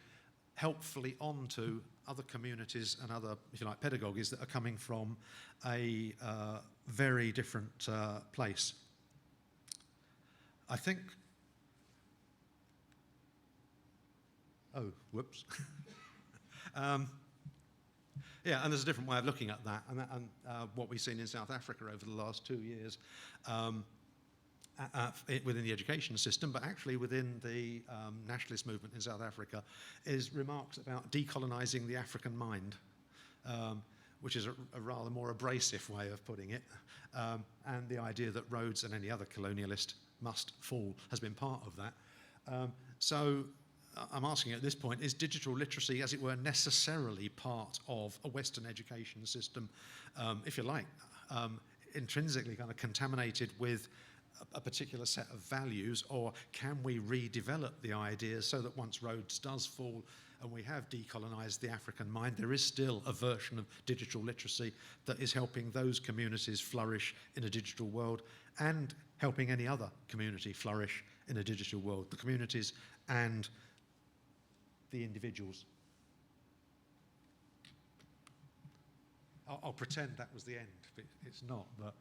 helpfully onto other communities and other, if you like, pedagogies that are coming from a very different place? I think, oh, whoops. Yeah, and there's a different way of looking at that, and what we've seen in South Africa over the last 2 years within the education system, but actually within the nationalist movement in South Africa, is remarks about decolonizing the African mind, which is a rather more abrasive way of putting it, and the idea that Rhodes and any other colonialist must fall has been part of that. So I'm asking at this point, is digital literacy, as it were, necessarily part of a Western education system, if you like, intrinsically kind of contaminated with a particular set of values, or can we redevelop the ideas so that once Rhodes does fall and we have decolonized the African mind, there is still a version of digital literacy that is helping those communities flourish in a digital world and helping any other community flourish in a digital world, the communities and the individuals. I'll pretend that was the end. It's not, but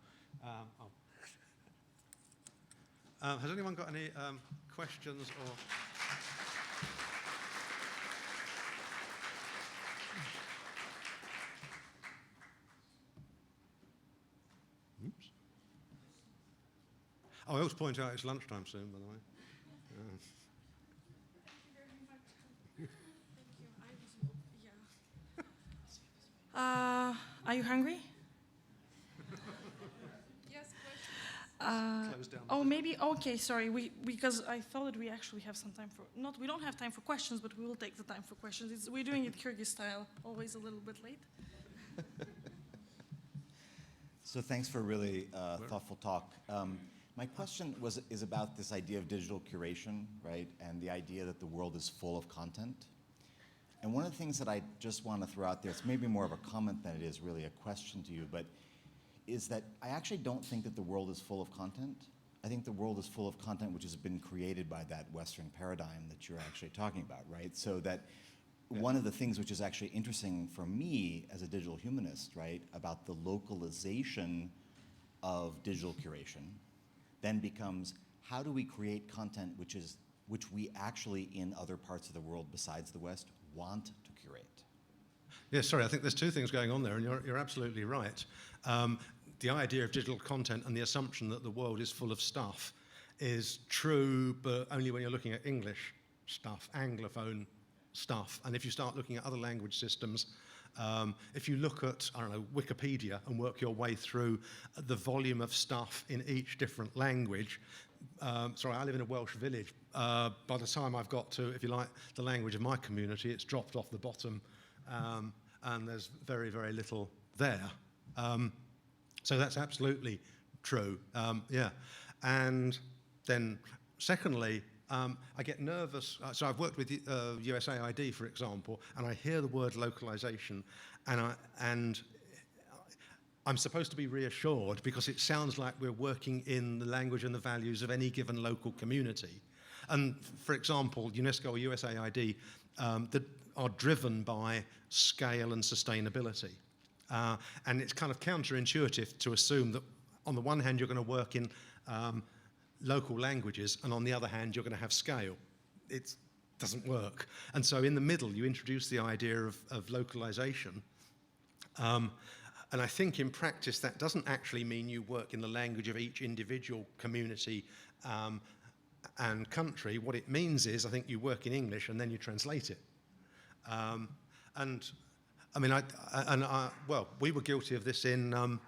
has anyone got any questions or? Oops. Oh, I always point out it's lunchtime soon, by the way.
Are you hungry?
Yes,
Close down.
Oh, maybe, okay, sorry, because I thought that we actually have some time for, we don't have time for questions, but we will take the time for questions. We're doing it Kyrgyz style, always a little bit late.
So thanks for a really thoughtful talk. My question is about this idea of digital curation, right? And the idea that the world is full of content. And one of the things that I just want to throw out there, it's maybe more of a comment than it is really a question to you, but is that I actually don't think that the world is full of content. I think the world is full of content which has been created by that Western paradigm that you're actually talking about, right? So that one of the things which is actually interesting for me as a digital humanist, right, about the localization of digital curation then becomes, how do we create content which we actually in other parts of the world besides the West want to curate?
Yes, sorry, I think there's two things going on there, and you're absolutely right. The idea of digital content and the assumption that the world is full of stuff is true, but only when you're looking at English stuff, Anglophone stuff. And if you start looking at other language systems, if you look at, I don't know, Wikipedia and work your way through the volume of stuff in each different language, sorry, I live in a Welsh village. By the time I've got to, if you like, the language of my community, it's dropped off the bottom, and there's very, very little there. So that's absolutely true, yeah. And then secondly, I get nervous. So I've worked with USAID, for example, and I hear the word localization, and I'm supposed to be reassured because it sounds like we're working in the language and the values of any given local community. And for example, UNESCO or USAID that are driven by scale and sustainability. And it's kind of counterintuitive to assume that on the one hand, you're going to work in local languages, and on the other hand, you're going to have scale. It doesn't work. And so in the middle, you introduce the idea of localization. And I think in practice, that doesn't actually mean you work in the language of each individual community and country. What it means is, I think you work in English and then you translate it. And I mean, well, we were guilty of this in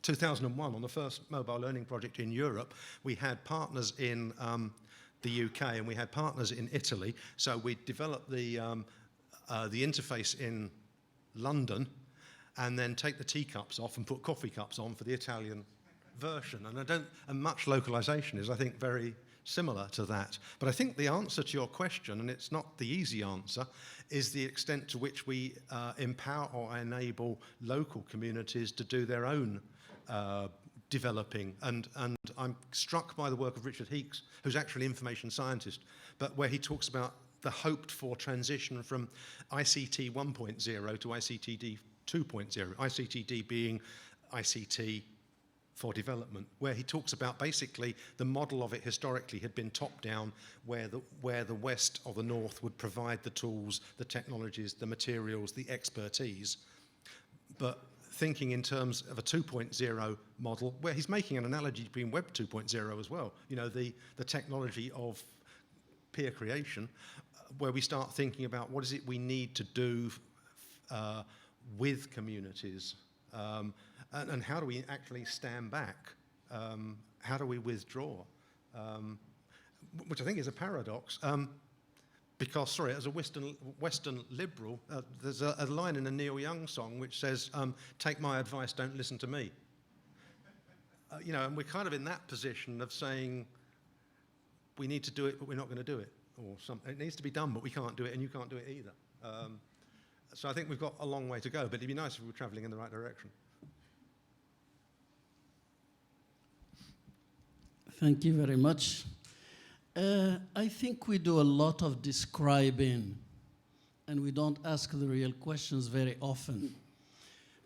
2001 on the first mobile learning project in Europe. We had partners in the UK and we had partners in Italy. So we developed the interface in London and then take the teacups off and put coffee cups on for the Italian version. And much localization is, I think, very similar to that. But I think the answer to your question, and it's not the easy answer, is the extent to which we empower or enable local communities to do their own developing. And I'm struck by the work of Richard Heeks, who's actually an information scientist, but where he talks about the hoped for transition from ICT 1.0 to ICTD 2.0, ICTD being ICT for development, where he talks about basically the model of it historically had been top-down, where the West or the North would provide the tools, the technologies, the materials, the expertise. But thinking in terms of a 2.0 model, where he's making an analogy between Web 2.0 as well, you know, the technology of peer creation, where we start thinking about what is it we need to do with communities, and how do we actually stand back? How do we withdraw? Which I think is a paradox, because, sorry, as a Western liberal, there's a line in a Neil Young song which says, take my advice, don't listen to me. You know, and we're kind of in that position of saying, we need to do it, but we're not going to do it. Or something. It needs to be done, but we can't do it, and you can't do it either. So I think we've got a long way to go, but it'd be nice if we were traveling in the right direction.
Thank you very much. I think we do a lot of describing, and we don't ask the real questions very often.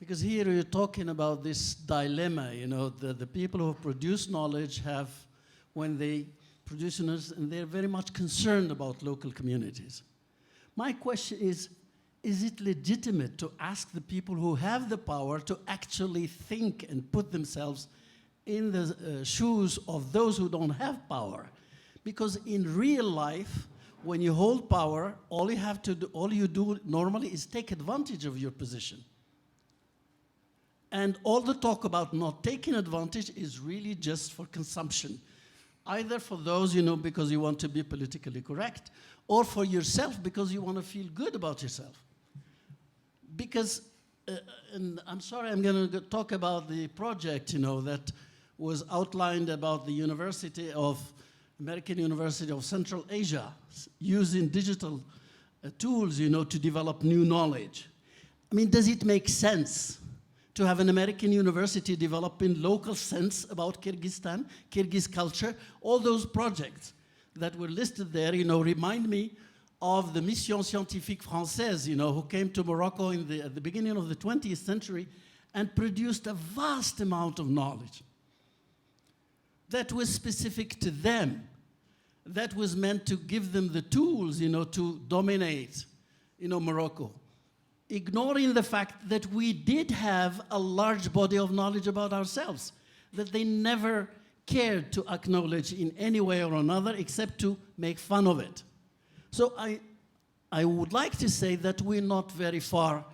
Because here you're talking about this dilemma, you know, the people who produce knowledge have, when they produce knowledge, and they're very much concerned about local communities. My question is it legitimate to ask the people who have the power to actually think and put themselves in the shoes of those who don't have power? Because in real life, when you hold power, all you do normally is take advantage of your position. And all the talk about not taking advantage is really just for consumption. Either for those, you know, because you want to be politically correct, or for yourself because you want to feel good about yourself. Because, and I'm sorry, I'm going to talk about the project, you know, that was outlined about the American University of Central Asia using digital tools, you know, to develop new knowledge. I mean, does it make sense to have an American university developing local sense about Kyrgyzstan, Kyrgyz culture? All those projects that were listed there, you know, remind me of the Mission Scientifique Française, you know, who came to Morocco at the beginning of the 20th century and produced a vast amount of knowledge that was specific to them, that was meant to give them the tools, you know, to dominate, you know, Morocco, ignoring the fact that we did have a large body of knowledge about ourselves, that they never cared to acknowledge in any way or another except to make fun of it. So I would like to say that we're not very far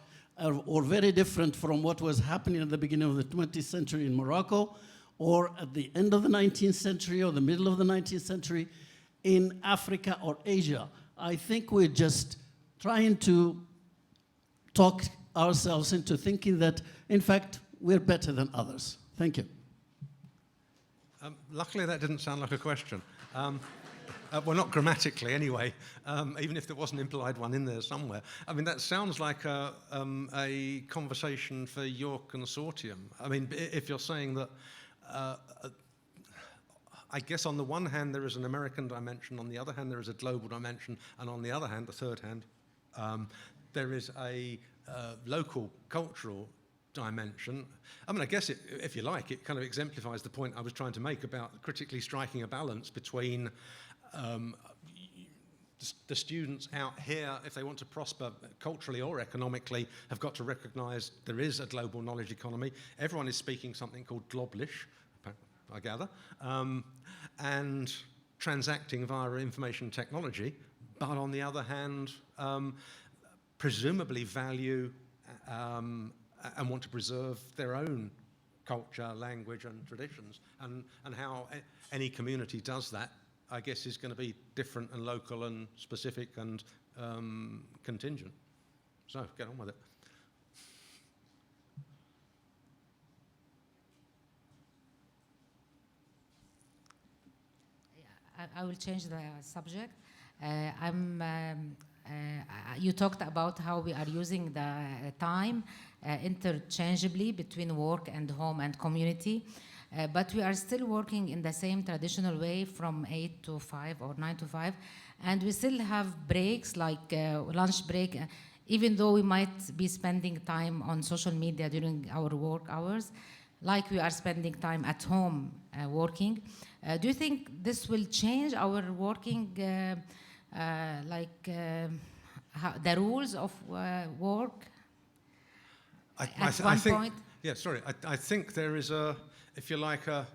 or very different from what was happening at the beginning of the 20th century in Morocco, or at the end of the 19th century or the middle of the 19th century in Africa or Asia. I think we're just trying to talk ourselves into thinking that, in fact, we're better than others. Thank you.
Luckily, that didn't sound like a question. Well, not grammatically, anyway, even if there was an implied one in there somewhere. I mean, that sounds like a conversation for your consortium. I mean, if you're saying that, I guess on the one hand, there is an American dimension, on the other hand, there is a global dimension, and on the other hand, the third hand, there is a local cultural dimension. I mean, I guess, if you like, it kind of exemplifies the point I was trying to make about critically striking a balance between the students out here, if they want to prosper culturally or economically, have got to recognise there is a global knowledge economy. Everyone is speaking something called Globlish, I gather, and transacting via information technology, but on the other hand, presumably value and want to preserve their own culture, language and traditions. And how any community does that, I guess, is going to be different and local and specific and contingent. So get on with it.
I will change the subject. You talked about how we are using the time interchangeably between work and home and community, but we are still working in the same traditional way from 8 to 5 or 9 to 5, and we still have breaks like lunch break, even though we might be spending time on social media during our work hours, like we are spending time at home working. Do you think this will change our working, the rules of work at one point?
Yeah, sorry. I think there is a, if you like, a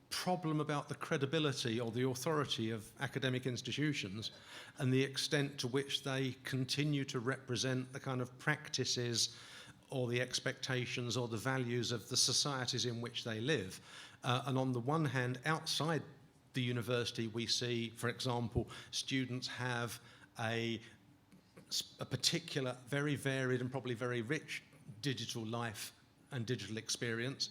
problem about the credibility or the authority of academic institutions and the extent to which they continue to represent the kind of practices or the expectations or the values of the societies in which they live. And on the one hand, outside the university, we see, for example, students have a particular, very varied and probably very rich digital life and digital experience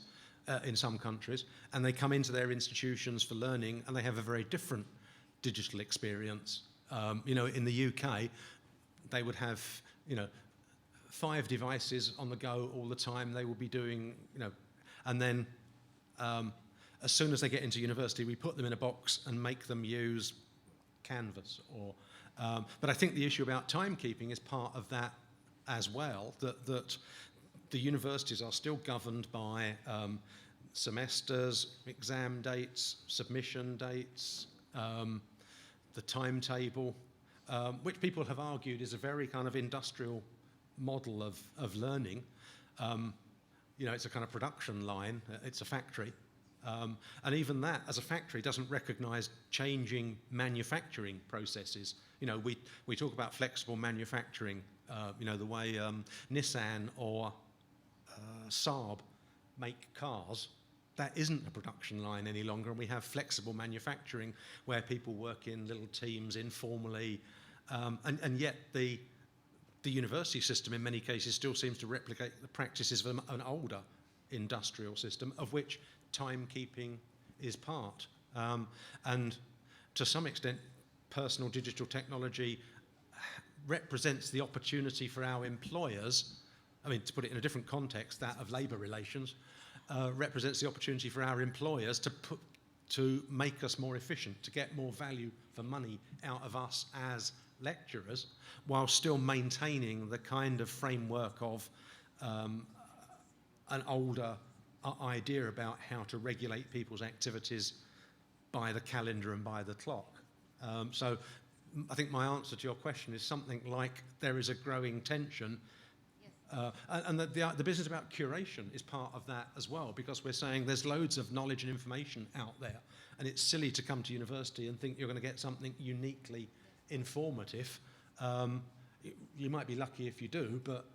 in some countries, and they come into their institutions for learning and they have a very different digital experience. You know, in the UK, they would have, 5 devices on the go all the time. They will be doing, and then as soon as they get into university, we put them in a box and make them use Canvas. But I think the issue about timekeeping is part of that as well, that the universities are still governed by semesters, exam dates, submission dates, the timetable, which people have argued is a very kind of industrial model of learning. It's a kind of production line, it's a factory. And even that, as a factory, doesn't recognise changing manufacturing processes. We talk about flexible manufacturing, the way Nissan or Saab make cars. That isn't a production line any longer, and we have flexible manufacturing where people work in little teams informally, and yet the university system in many cases still seems to replicate the practices of an older industrial system, of which timekeeping is part. And to some extent, personal digital technology represents the opportunity for our employers, to put it in a different context, that of labour relations, represents the opportunity for our employers to make us more efficient, to get more value for money out of us as lecturers, while still maintaining the kind of framework of an older idea about how to regulate people's activities by the calendar and by the clock. So I think my answer to your question is something like there is a growing tension. Yes. And the business about curation is part of that as well, because we're saying there's loads of knowledge and information out there, and it's silly to come to university and think you're going to get something uniquely informative. You might be lucky if you do, but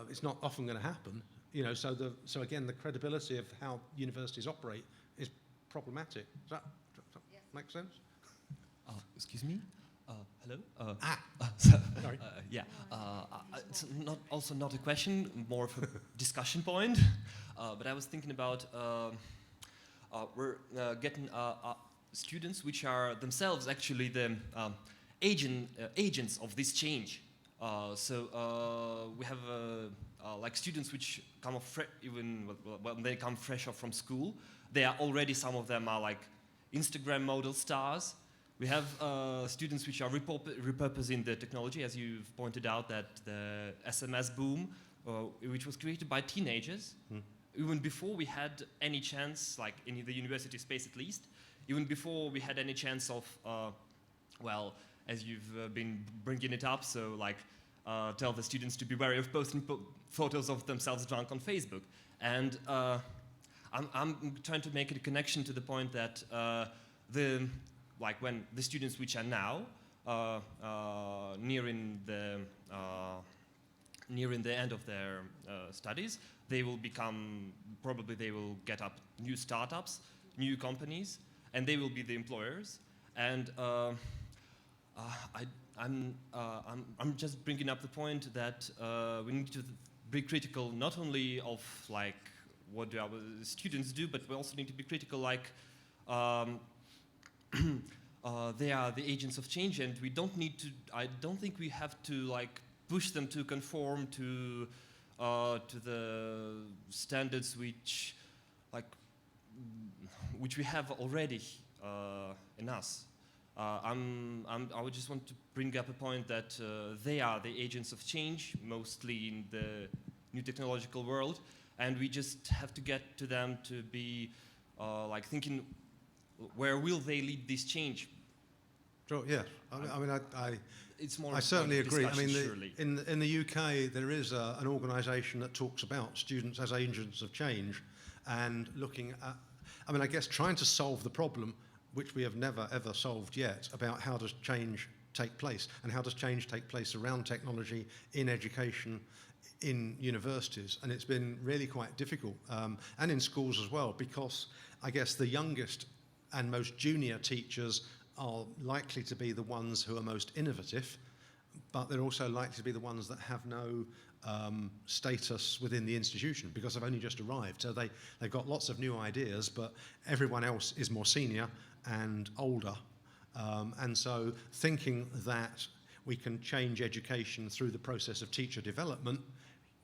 it's not often going to happen. So again, the credibility of how universities operate is problematic. Does that make sense?
Excuse me? Hello?
Sorry.
Yeah. It's also not a question, more of a discussion point. But I was thinking about we're getting students which are themselves actually the agents of this change. So we have like students which come off even when they come fresh off from school. They are already, some of them are like Instagram model stars. We have students which are repurposing the technology, as you've pointed out, that the SMS boom which was created by teenagers, even before we had any chance, like in the university space at least, even before we had any chance of, well, as you've been bringing it up, so like tell the students to be wary of posting photos of themselves drunk on Facebook. And I'm trying to make a connection to the point that when the students which are now nearing the end of their studies, they will get up new startups, new companies, and they will be the employers. And I'm just bringing up the point that we need to be critical not only of like what do our students do, but we also need to be critical like they are the agents of change, and we don't need to. I don't think we have to like push them to conform to the standards which we have already in us. I would just want to bring up a point that they are the agents of change, mostly in the new technological world, and we just have to get to them to be like thinking, where will they lead this change?
Sure, yeah.
It's more
I certainly agree. I mean,
surely.
in the UK, there is an organisation that talks about students as agents of change, and looking at, I guess trying to solve the problem, which we have never ever solved yet, about how does change take place, and how does change take place around technology in education, in universities, and it's been really quite difficult, and in schools as well, because I guess the youngest and most junior teachers are likely to be the ones who are most innovative, but they're also likely to be the ones that have no status within the institution because they've only just arrived. So they've got lots of new ideas, but everyone else is more senior and older. And so thinking that we can change education through the process of teacher development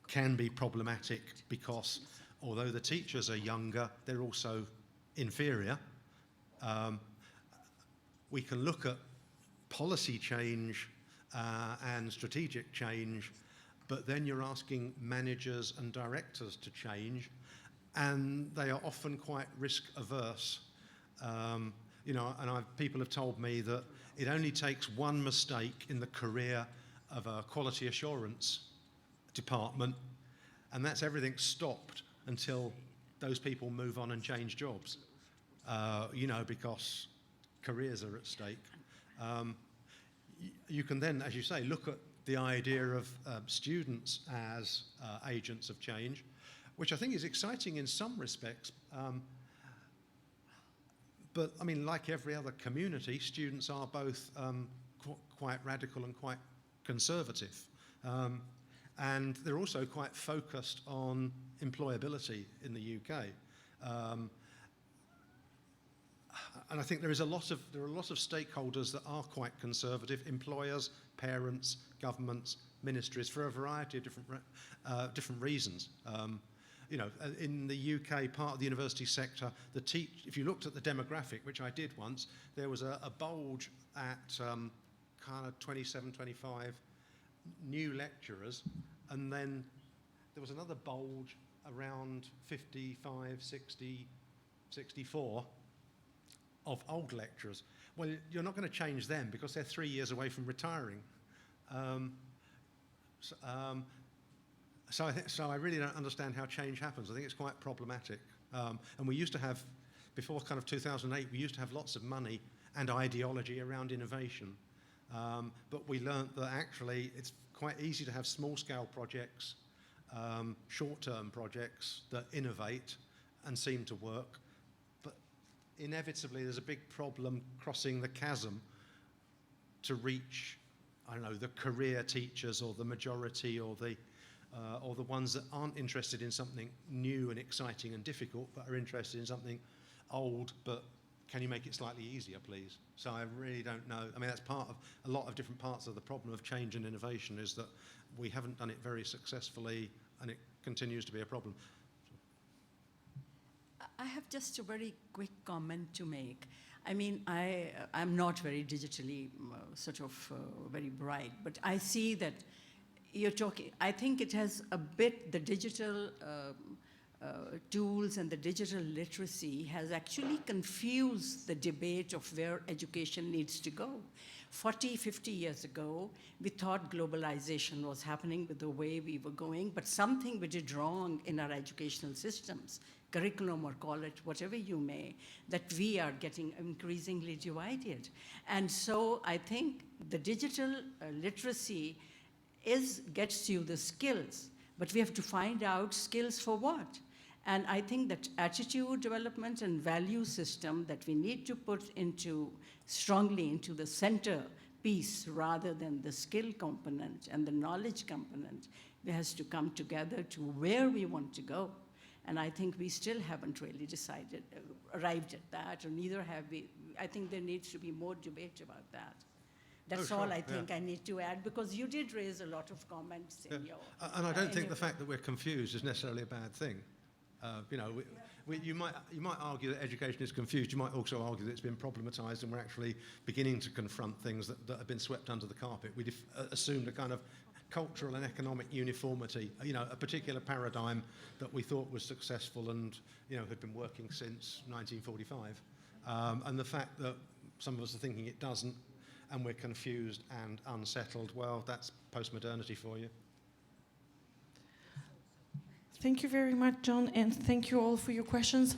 can be problematic, because although the teachers are younger, they're also inferior. We can look at policy change and strategic change, but then you're asking managers and directors to change, and they are often quite risk averse. People have told me that it only takes one mistake in the career of a quality assurance department, and that's everything stopped until those people move on and change jobs, because careers are at stake. You can then, as you say, look at the idea of students as agents of change, which I think is exciting in some respects. But I mean, like every other community, students are both quite radical and quite conservative. And they're also quite focused on employability in the UK. And I think there are a lot of stakeholders that are quite conservative: employers, parents, governments, ministries, for a variety of different reasons. In the UK, part of the university sector, if you looked at the demographic, which I did once, there was a bulge at kind of 27, 25 new lecturers, and then there was another bulge around 55, 60, 64 of old lecturers. Well, you're not going to change them because they're 3 years away from retiring. So I really don't understand how change happens. I think it's quite problematic. And we used to have, before kind of 2008, we used to have lots of money and ideology around innovation. But we learnt that actually it's quite easy to have small-scale projects, short-term projects that innovate and seem to work. But inevitably, there's a big problem crossing the chasm to reach, I don't know, the career teachers or the majority or the ones that aren't interested in something new and exciting and difficult, but are interested in something old, but can you make it slightly easier, please? So I really don't know. I mean, that's part of a lot of different parts of the problem of change and innovation, is that we haven't done it very successfully, and it continues to be a problem.
I have just a very quick comment to make. I mean, I'm not very digitally very bright, but I see that you're talking, I think it has a bit, the digital tools and the digital literacy has actually confused the debate of where education needs to go. 40, 50 years ago, we thought globalization was happening with the way we were going, but something we did wrong in our educational systems, curriculum or call it whatever you may, that we are getting increasingly divided. And so I think the digital literacy gets you the skills, but we have to find out skills for what. And I think that attitude development and value system that we need to put strongly into the center piece rather than the skill component and the knowledge component, it has to come together to where we want to go. And I think we still haven't really arrived at that, or neither have we. I think there needs to be more debate about that. That's all I think I need to add, because you did raise a lot of comments in your...
And I don't think the fact that we're confused is necessarily a bad thing. You know, you might argue that education is confused. You might also argue that it's been problematized and we're actually beginning to confront things that have been swept under the carpet. We assumed a kind of cultural and economic uniformity, you know, a particular paradigm that we thought was successful and, you know, had been working since 1945. And the fact that some of us are thinking it doesn't, and we're confused and unsettled, well, that's postmodernity for you.
Thank you very much, John, and thank you all for your questions.